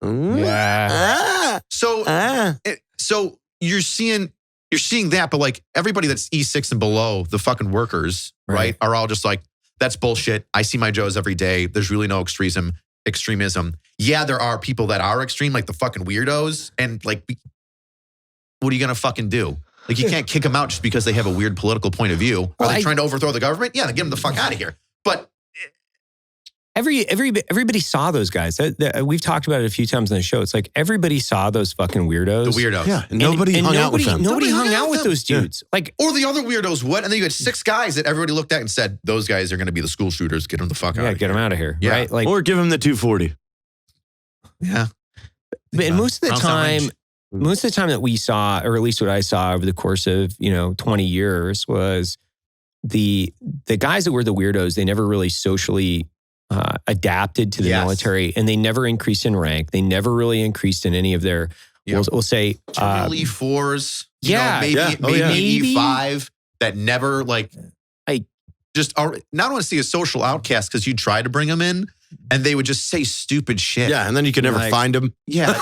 Yeah. So you're seeing that, but like everybody that's E6 and below, the fucking workers, right, are all just like, that's bullshit. I see my Joes every day. There's really no extremism. Yeah, there are people that are extreme, like the fucking weirdos. And like, what are you going to fucking do? Like you can't kick them out just because they have a weird political point of view. Are they trying to overthrow the government? Yeah, then get them the fuck out of here. But everybody saw those guys. We've talked about it a few times on the show. It's like everybody saw those fucking weirdos. The weirdos. Yeah, and nobody hung out with them. Nobody hung out with those dudes. Like, or the other weirdos would. And then you had 6 guys that everybody looked at and said, those guys are going to be the school shooters. Get them the fuck out of here. get them out of here. Yeah. Right? Like, Or give them the 240. Yeah. but most of the time that we saw, or at least what I saw over the course of 20 years, was the guys that were the weirdos. They never really socially adapted to the military, and they never increased in rank. They never really increased in any of their. We'll say E4s. Maybe E5 that never not want to see a social outcast because you try to bring them in. And they would just say stupid shit. Yeah, and then you could never find them. Yeah,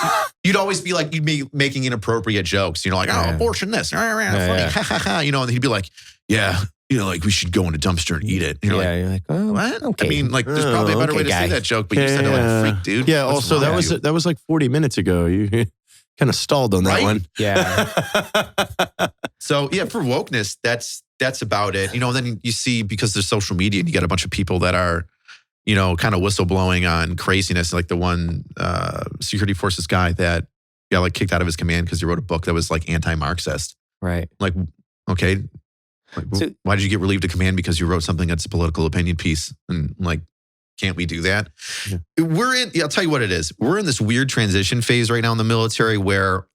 you'd always be like, you'd be making inappropriate jokes. Abortion this, funny, and he'd be like, like we should go in a dumpster and eat it. You're like, oh, what? Okay. I mean, like, there's probably a better way to say that joke, but you said it like a freak, dude. Yeah. What's Also, wrong? that was like 40 minutes ago. You kind of stalled on that one. Yeah. So yeah, for wokeness, that's about it. Then you see, because there's social media, you got a bunch of people that are, kind of whistleblowing on craziness, like the one security forces guy that got like kicked out of his command because he wrote a book that was like anti-Marxist. Right. Like, okay, so, why did you get relieved of command? Because you wrote something that's a political opinion piece, and like, can't we do that? Yeah. I'll tell you what it is. We're in this weird transition phase right now in the military where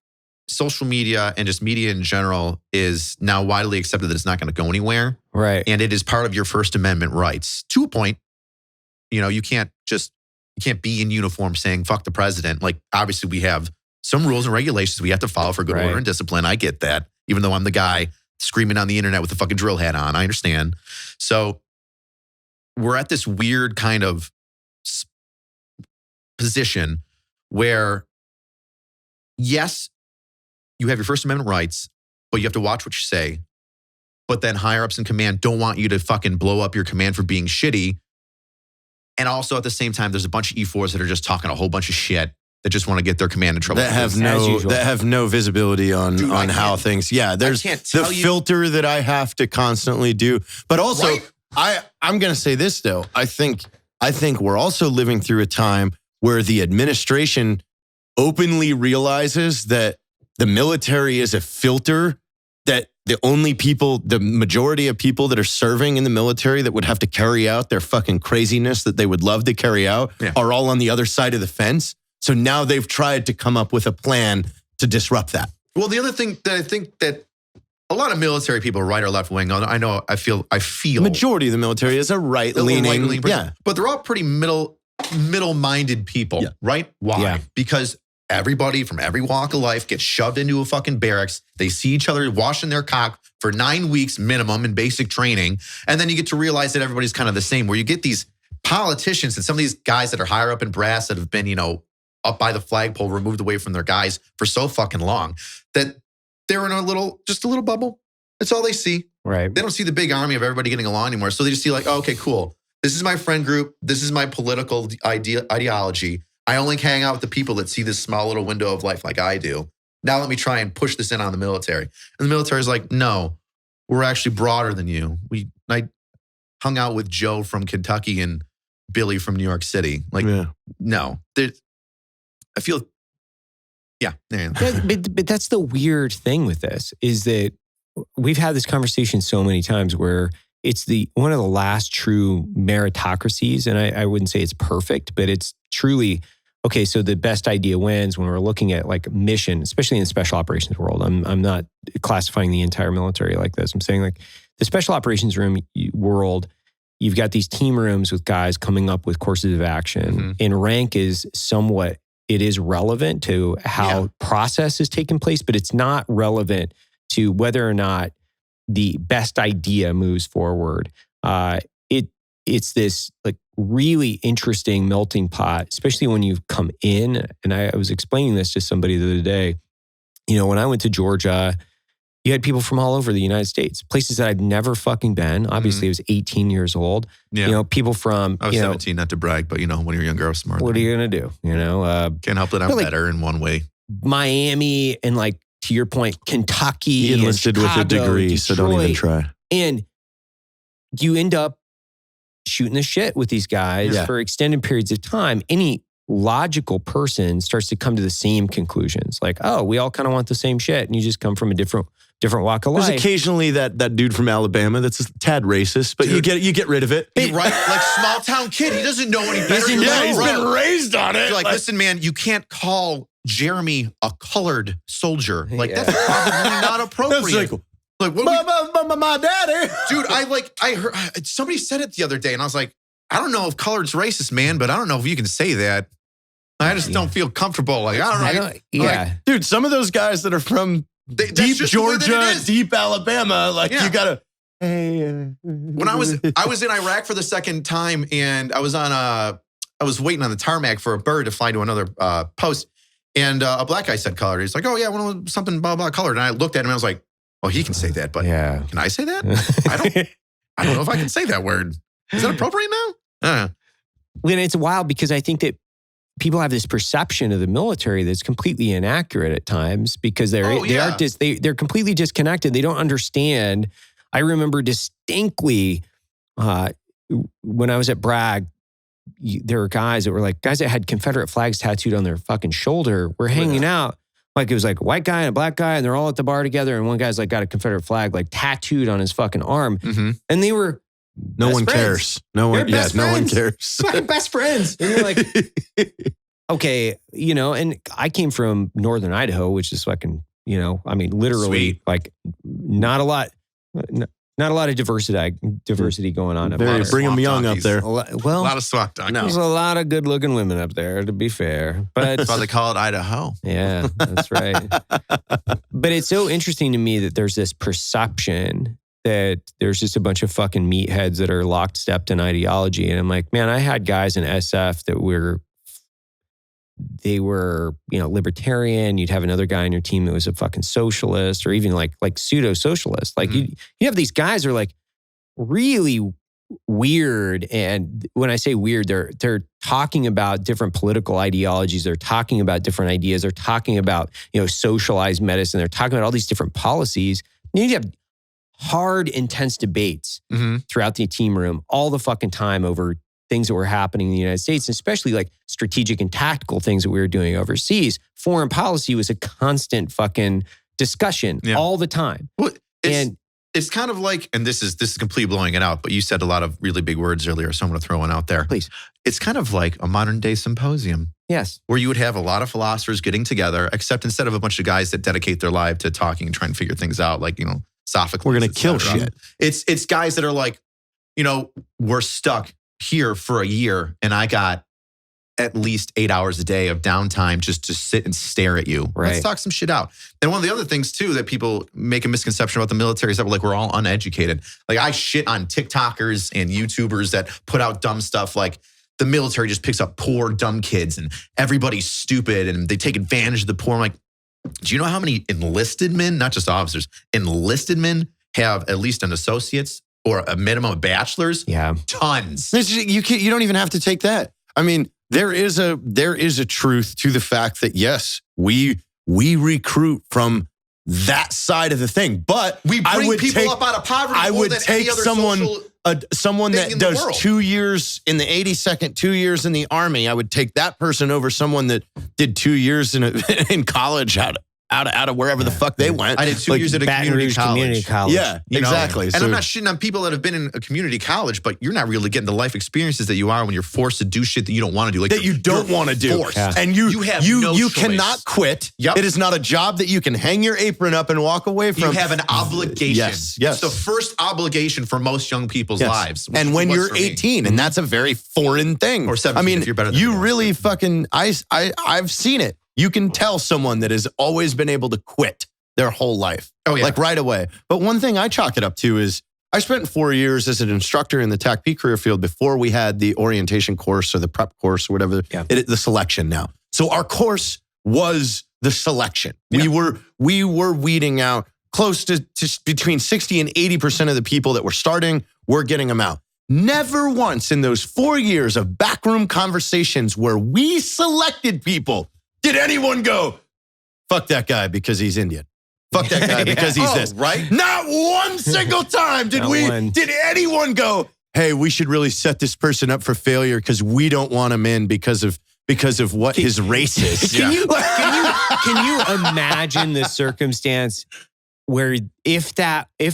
social media and just media in general is now widely accepted that it's not going to go anywhere. Right. And it is part of your First Amendment rights to a point. You can't be in uniform saying fuck the president. Like, obviously we have some rules and regulations we have to follow for good order and discipline. I get that, even though I'm the guy screaming on the internet with the fucking drill hat on. I understand. So we're at this weird kind of position where, yes, you have your First Amendment rights, but you have to watch what you say. But then higher ups in command don't want you to fucking blow up your command for being shitty. And also at the same time, there's a bunch of E4s that are just talking a whole bunch of shit that just want to get their command in trouble. That have no visibility on how things. Yeah, there's the filter that I have to constantly do. But also, I'm going to say this though. I think we're also living through a time where the administration openly realizes that the military is a filter, that the majority of people that are serving in the military that would have to carry out their fucking craziness that they would love to carry out are all on the other side of the fence. So now they've tried to come up with a plan to disrupt that. Well, the other thing that I think that a lot of military people, right or left wing, I feel The majority of the military is a right-leaning, but they're all pretty middle-minded people, right? Why? Yeah. Because everybody from every walk of life gets shoved into a fucking barracks. They see each other washing their cock for 9 weeks minimum in basic training. And then you get to realize that everybody's kind of the same, where you get these politicians and some of these guys that are higher up in brass that have been, up by the flagpole, removed away from their guys for so fucking long that they're in just a little bubble. That's all they see. Right. They don't see the big army of everybody getting along anymore. So they just see like, oh, okay, cool. This is my friend group. This is my political ideology. I only hang out with the people that see this small little window of life like I do. Now let me try and push this in on the military. And the military is like, no, we're actually broader than you. I hung out with Joe from Kentucky and Billy from New York City. Like, no. I feel, But that's the weird thing with this, is that we've had this conversation so many times where it's one of the last true meritocracies. And I wouldn't say it's perfect, but it's truly, okay, so the best idea wins when we're looking at like mission, especially in the special operations world. I'm not classifying the entire military like this. I'm saying like the special operations world, you've got these team rooms with guys coming up with courses of action. And rank is somewhat, it is relevant to how process is taking place, but it's not relevant to whether or not the best idea moves forward. It's this like really interesting melting pot, especially when you come in. And I was explaining this to somebody the other day. When I went to Georgia, you had people from all over the United States, places that I'd never fucking been. Obviously, I was 18 years old. Yeah. People from, I was 17, not to brag, but when you're younger, I was smart. What are you going to do? Can't help that I'm better in one way. Miami and like, to your point, Kentucky. He enlisted with a degree, Detroit, so don't even try. And you end up shooting the shit with these guys for extended periods of time. Any logical person starts to come to the same conclusions. Like, oh, we all kind of want the same shit. And you just come from a different walk of life. There's occasionally that dude from Alabama that's a tad racist, but you get rid of it. Right? Like small town kid. He doesn't know any better. He's been raised on it. You're like, listen, man, you can't call Jeremy a colored soldier. Like that's probably not appropriate. That's like my daddy. Dude, I heard somebody said it the other day and I was like, I don't know if colored's racist, man, but I don't know if you can say that. I just don't feel comfortable. Like, I don't know. Like, dude, some of those guys that are from deep Georgia, deep Alabama, like you gotta. When I was in Iraq for the second time, and I was waiting on the tarmac for a bird to fly to another post, and a black guy said colored. He's like, oh yeah, I want something blah blah colored, and I looked at him and I was like, well, he can say that, but can I say that? I don't know if I can say that word. Is that appropriate now? Well, it's wild because I think that people have this perception of the military that's completely inaccurate at times because they're completely disconnected. They don't understand. I remember distinctly when I was at Bragg, there were guys that had Confederate flags tattooed on their fucking shoulder. We're hanging out. Like it was like a white guy and a black guy, and they're all at the bar together. And one guy's like got a Confederate flag like tattooed on his fucking arm, and they were no one cares. No one cares. Fucking best friends. And you're like, okay, and I came from Northern Idaho, which is fucking, literally sweet. Like not a lot of diversity going on. Brigham Young up there. A lot of swat donkeys. There's a lot of good looking women up there, to be fair. But that's why they call it Idaho. Yeah, that's right. But it's so interesting to me that there's this perception that there's just a bunch of fucking meatheads that are lockstep in ideology. And I'm like, man, I had guys in SF that were libertarian. You'd have another guy on your team that was a fucking socialist or even like pseudo-socialist. Like you have these guys who are like really weird. And when I say weird, they're talking about different political ideologies. They're talking about different ideas. They're talking about, socialized medicine. They're talking about all these different policies. And you have hard, intense debates throughout the team room all the fucking time over things that were happening in the United States, especially like strategic and tactical things that we were doing overseas. Foreign policy was a constant fucking discussion all the time. Well, it's kind of like, and this is completely blowing it out, but you said a lot of really big words earlier, so I'm going to throw one out there. Please. It's kind of like a modern day symposium. Yes. Where you would have a lot of philosophers getting together, except instead of a bunch of guys that dedicate their life to talking and trying to figure things out, like, Sophocles. We're going to kill shit. It's guys that are like, we're stuck here for a year and I got at least 8 hours a day of downtime just to sit and stare at you. Right. Let's talk some shit out. And one of the other things too that people make a misconception about the military is that we're all uneducated. Like I shit on TikTokers and YouTubers that put out dumb stuff like the military just picks up poor, dumb kids and everybody's stupid and they take advantage of the poor. I'm like, do you know how many enlisted men, not just officers, enlisted men have at least an associate's or a minimum of bachelor's? Yeah. Tons. You don't even have to take that. I mean, there is a truth to the fact that yes, we recruit from that side of the thing, but we bring people up out of poverty. I would take someone that does world. 2 years in the 82nd, 2 years in the Army. I would take that person over someone that did 2 years in college out of wherever the fuck they went. I did 2 years at a community college. Yeah, exactly. And I'm not shitting on people that have been in a community college, but you're not really getting the life experiences that you are when you're forced to do shit that you don't want to do. Like that you don't want to do. Yeah. And you have no choice. cannot quit. Yep. It is not a job that you can hang your apron up and walk away from. You have an obligation. Yes. It's the first obligation for most young people's lives. And when you're 18, and that's a very foreign thing. Or 17 I mean, if you're better than you me. really fucking, I've seen it. You can tell someone that has always been able to quit their whole life. Oh, yeah. Like right away. But one thing I chalk it up to is I spent 4 years as an instructor in the TACP career field before we had the orientation course or the prep course or whatever, the selection now. So our course was the selection. Yeah. We were weeding out close to between 60 and 80% of the people that were starting, we're getting them out. Never once in those 4 years of backroom conversations where we selected people did anyone go, fuck that guy because he's Indian. Fuck that guy because he's this. Right? Not one single time did anyone go, hey, we should really set this person up for failure because we don't want him in because of what his race is. Can you imagine the circumstance where if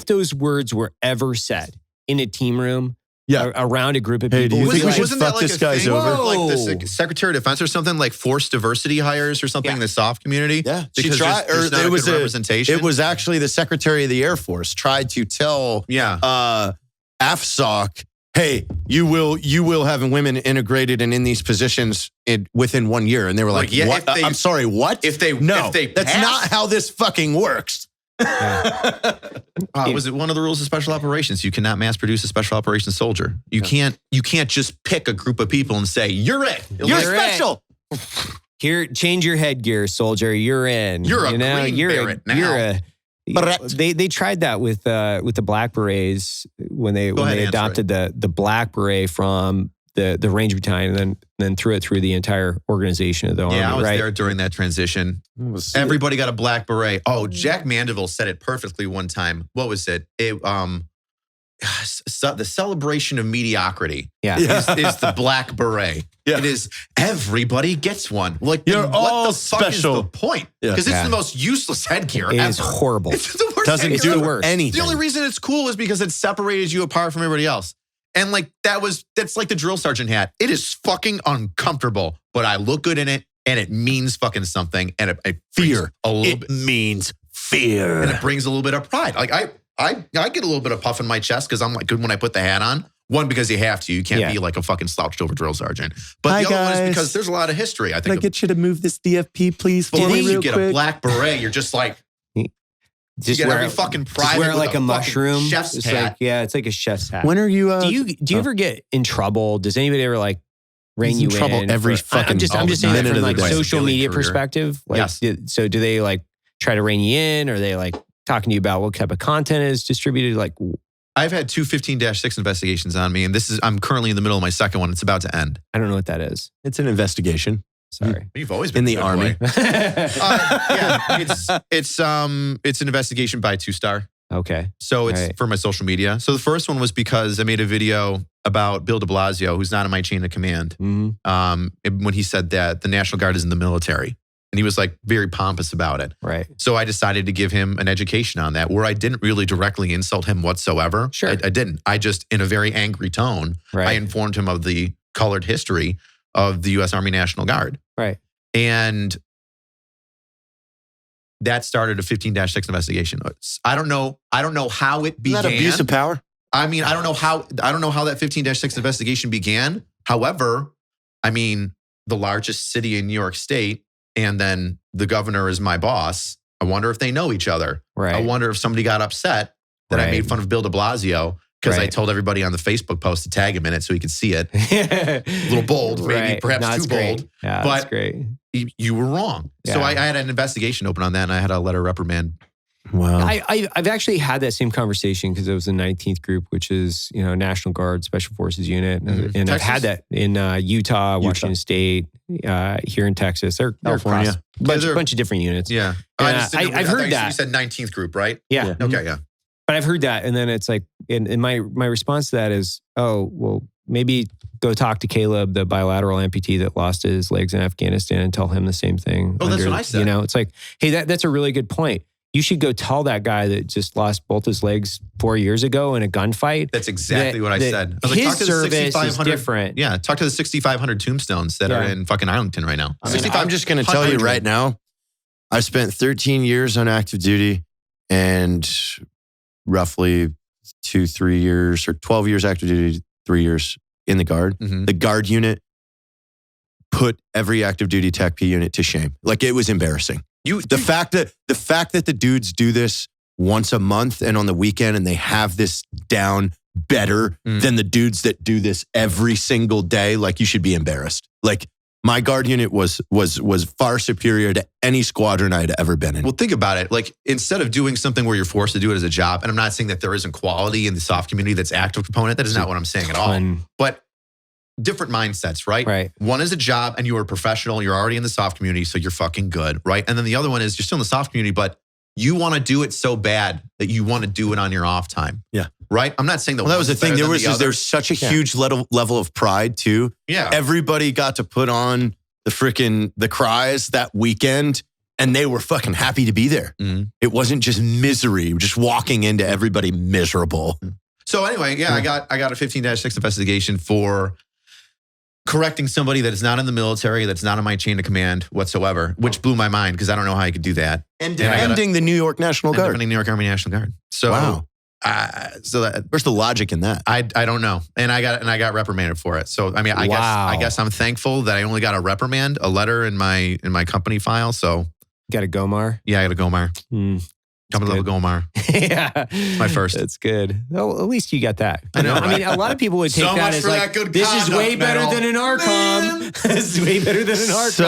those words were ever said in a team room, around a group of people, do you think we should wasn't fuck that like this a guy's thing? over? Like the Secretary of Defense or something, like forced diversity hires or something in the soft community? Yeah, because she tried, there's not it was good representation. It was actually the Secretary of the Air Force tried to tell AFSOC, hey, you will have women integrated and in these positions within 1 year. And they were like, what? I'm sorry, what? That's not how this fucking works. Was it one of the rules of special operations? You cannot mass produce a special operations soldier. You can't just pick a group of people and say, you're it. You're special. Here, change your headgear, soldier. You're in. You're a Green Beret now. They tried that with the Black Berets when they adopted the Black Beret from the Ranger Battalion and then threw it through the entire organization of the Army. Yeah, I was there during that transition. Everybody got a Black Beret. Oh, Jack Mandeville said it perfectly one time. What was it? The celebration of mediocrity is the Black Beret. Yeah. It is everybody gets one. Like, you're all what the special. fuck is the point? Because it's the most useless headgear It ever. is horrible. It's the worst Doesn't headgear do ever. anything. The only reason it's cool is because it separated you apart from everybody else. And like that's like the drill sergeant hat. It is fucking uncomfortable, but I look good in it, and it means fucking something. And it fear. It means fear, and it brings a little bit of pride. Like I get a little bit of puff in my chest because I'm like good when I put the hat on. One, because you have to. You can't be like a fucking slouched over drill sergeant. But the other one is because there's a lot of history. I think. Can I get you to move this DFP, please? But when you get a Black Beret, you're just like. Just you get wear every fucking private just wear with like a mushroom chef's it's hat. It's like a chef's hat. When are you? Do you ever get in trouble? Does anybody ever like rein you in? Trouble every fucking. I'm just saying that from like day. social media career. perspective. Like, Yes. So do they like try to rein you in? Or are they like talking to you about what type of content is distributed? Like, I've had two 15-6 investigations on me, and I'm currently in the middle of my second one. It's about to end. I don't know what that is. It's an investigation. Sorry. You've always been in the Army. It's an investigation by 2-Star. Okay. So it's for my social media. So the first one was because I made a video about Bill de Blasio, who's not in my chain of command, when he said that the National Guard is in the military. And he was like very pompous about it. Right. So I decided to give him an education on that, where I didn't really directly insult him whatsoever. Sure. I didn't. I just, in a very angry tone, I informed him of the colored history of the U.S. Army National Guard. Right. And that started a 15-6 investigation. I don't know how it began. Isn't that abuse of power? I mean, I don't know how that 15-6 investigation began. However, I mean, the largest city in New York State, and then the governor is my boss. I wonder if they know each other. Right. I wonder if somebody got upset that I made fun of Bill de Blasio because I told everybody on the Facebook post to tag him in it so he could see it. A little bold, maybe, perhaps too bold. Yeah, but that's great. You were wrong. Yeah. So I had an investigation open on that, and I had a letter reprimand. Wow. I've actually had that same conversation because it was the 19th group, which is, National Guard Special Forces Unit. And I've had that in Utah, Washington State, here in Texas. They're California. across a bunch of different units. Yeah. I've heard that. You said 19th group, right? Yeah. Okay, yeah. But I've heard that. And then it's like, and my response to that is, oh, well, maybe go talk to Caleb, the bilateral amputee that lost his legs in Afghanistan, and tell him the same thing. Oh, that's what I said. It's like, hey, that's a really good point. You should go tell that guy that just lost both his legs 4 years ago in a gunfight. That's exactly what I said. I was his talk to the service is different. Yeah, talk to the 6,500 tombstones that are in fucking Arlington right now. I'm just going to tell you right now, I spent 13 years on active duty and roughly 2-3 years, or 12 years active duty, 3 years in the Guard. Mm-hmm. The Guard unit put every active duty TACP unit to shame. Like, it was embarrassing. The fact that the dudes do this once a month and on the weekend, and they have this down better than the dudes that do this every single day, like, you should be embarrassed. Like, my Guard unit was far superior to any squadron I had ever been in. Well, think about it. Like, instead of doing something where you're forced to do it as a job, and I'm not saying that there isn't quality in the soft community that's active component. That is not what I'm saying at all. But different mindsets, right? Right. One is a job and you are a professional. You're already in the soft community, so you're fucking good, right? And then the other one is you're still in the soft community, but you want to do it so bad that you want to do it on your off time. Yeah. Right? I'm not saying that. Well, that was the thing. There's such a huge level of pride too. Yeah. Everybody got to put on the cries that weekend, and they were fucking happy to be there. Mm-hmm. It wasn't just misery, just walking into everybody miserable. So anyway, yeah, I got a 15-6 investigation for correcting somebody that is not in the military, that's not on my chain of command whatsoever, which blew my mind because I don't know how I could do that. And defending the New York National Guard. Defending the New York Army National Guard. So, wow. Where's the logic in that? I don't know. And I got reprimanded for it. So, I mean, I guess I'm thankful that I only got a reprimand, a letter in my company file. So, got a Gomar? Yeah, I got a Gomar. Company level Gomar. Yeah. My first. That's good. Well, at least you got that. I know. I mean, a lot of people would take so that as like, this is way better than an ARCOM. This is way better than an ARCOM. So,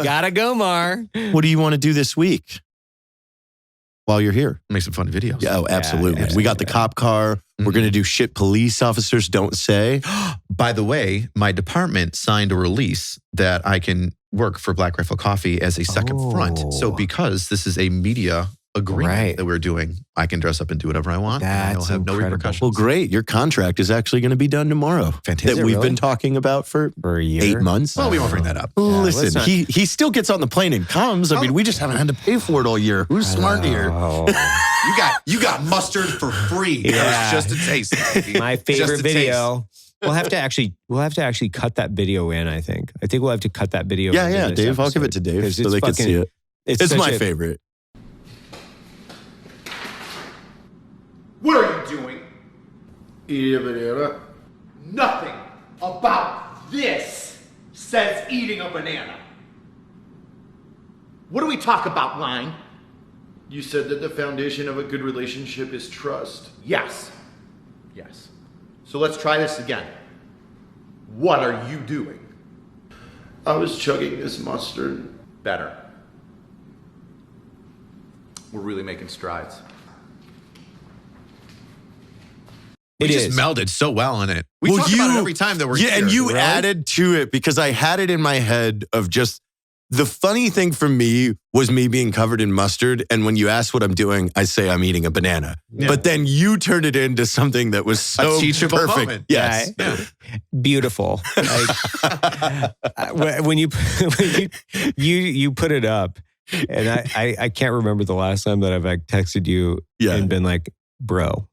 got a Gomar. What do you want to do this week while you're here? Make some fun videos. Yeah, absolutely. We got the cop car. We're going to do shit police officers don't say. By the way, my department signed a release that I can work for Black Rifle Coffee as a second front. So because this is a media agreement that we're doing, I can dress up and do whatever I want. That's I'll have no repercussions. Well, great. Your contract is actually going to be done tomorrow. Fantastic. That we've been talking about for a year? 8 months. Well, we won't bring that up. Listen, he still gets on the plane and comes. I mean, we just haven't had to pay for it all year. Who's smart here? You got mustard for free. Yeah. Just a taste. My favorite video. We'll have to actually cut that video in, I think. I think we'll have to cut that video in. Yeah, Dave. I'll give it to Dave so they can see it. It's my favorite. What are you doing? Eating a banana. Nothing about this says eating a banana. What do we talk about, Line? You said that the foundation of a good relationship is trust. Yes. Yes. So let's try this again. What are you doing? I was chugging this mustard. Better. We're really making strides. We just melded so well in it. We talk about it every time that we're here. Yeah, and you added to it because I had it in my head of just the funny thing for me was me being covered in mustard. And when you ask what I'm doing, I say I'm eating a banana. Yeah. But then you turned it into something that was so A teachable perfect. moment. Yes. Yeah. Beautiful. Like, when you put it up, and I can't remember the last time that I've like texted you and been like, bro.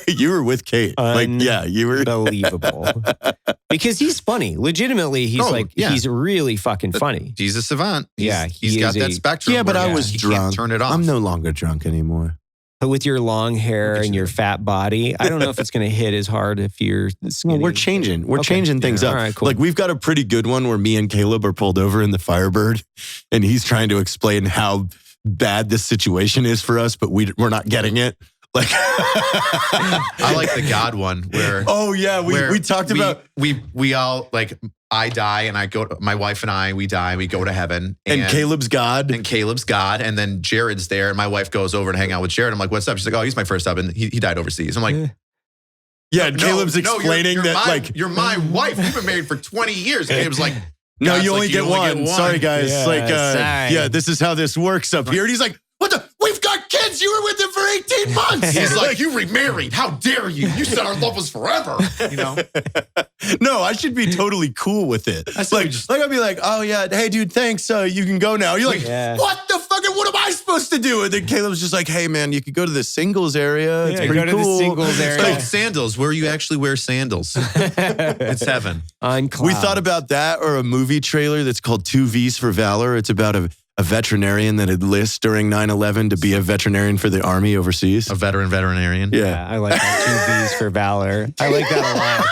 You were with Kate. You were unbelievable. Because he's funny. Legitimately, he's really fucking funny. He's a savant. He's he got is that spectrum. Yeah, but where I was he drunk. Can't turn it off. I'm no longer drunk anymore. But with your long hair and your fat body, I don't know if it's going to hit as hard if you're skinny. Well, we're changing. We're changing things up. All right, cool. Like we've got a pretty good one where me and Caleb are pulled over in the Firebird, and he's trying to explain how bad this situation is for us, but we're not getting it. Like I like the God one where we talked about we all like I die and my wife and I we die and we go to heaven and Caleb's God and then Jared's there and my wife goes over to hang out with Jared. I'm like, what's up? She's like, oh, he's my first husband. He died overseas. I'm like, and Caleb's explaining you're my wife. We've been married for 20 years. And Caleb's like, no, you only get one. Sorry guys. Sorry. This is how this works up here. And he's like, what the? We've got kids. You were with them for 18 months. He's like, you remarried. How dare you? You said our love was forever. You know? No, I should be totally cool with it. I'd be like, oh yeah, hey dude, thanks. You can go now. You're like, what the fuck? What am I supposed to do? And then Caleb's just like, hey man, you could go to the singles area. It's pretty go to cool. the singles area. Like sandals, where you actually wear sandals. It's heaven. On cloud. We thought about that or a movie trailer that's called 2 V's for Valor. It's about a veterinarian that enlists during 9/11 to be a veterinarian for the army overseas. A veterinarian. Yeah. I like that. 2 V's for Valor. I like that a lot.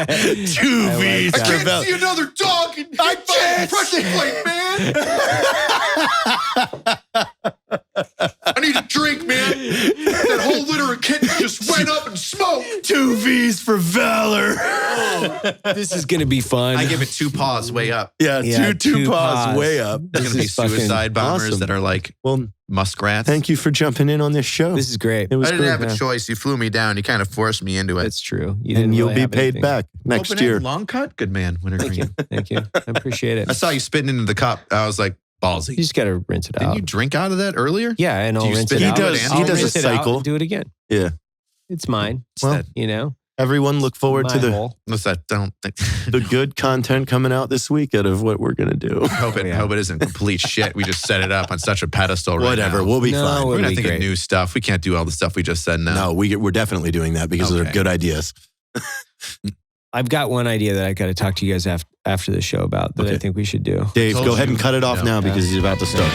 2 V's I for can't Valor. see another dog in my pressure plate, man. I need a drink, man. That whole litter of kittens just went up and smoked. 2 V's for Valor. This is going to be fun. I give it 2 paws way up. Yeah, two paws way up. There's going to be suicide bombers awesome. that are like muskrats. Thank you for jumping in on this show. This is great. It was I didn't great. have a choice. You flew me down. You kind of forced me into it. That's true. And you'll be paid back next Open year. end, long cut? Good man. Wintergreen. Thank you. I appreciate it. I saw you spitting into the cup. I was like, ballsy. You just got to rinse it Didn't out. you drink out of that earlier? Yeah, and I'll Do you rinse spit it it out. out? He does a Rinse it out cycle. and do it again. Yeah. It's mine. Well, You know? everyone look forward to My hole. What's that? Don't think. the good content coming out this week out of what we're going to do. Hope it isn't complete shit. We just set it up on such a pedestal right Whatever. now. We'll be No, fine. We're it'll going be to think great. of new stuff. We can't do all the stuff we just said now. No, we're definitely doing that because they're Okay. good ideas. I've got one idea that I got to talk to you guys after the show about that I think we should do. Dave, Told go ahead you. and cut it off No. now because he's about to start.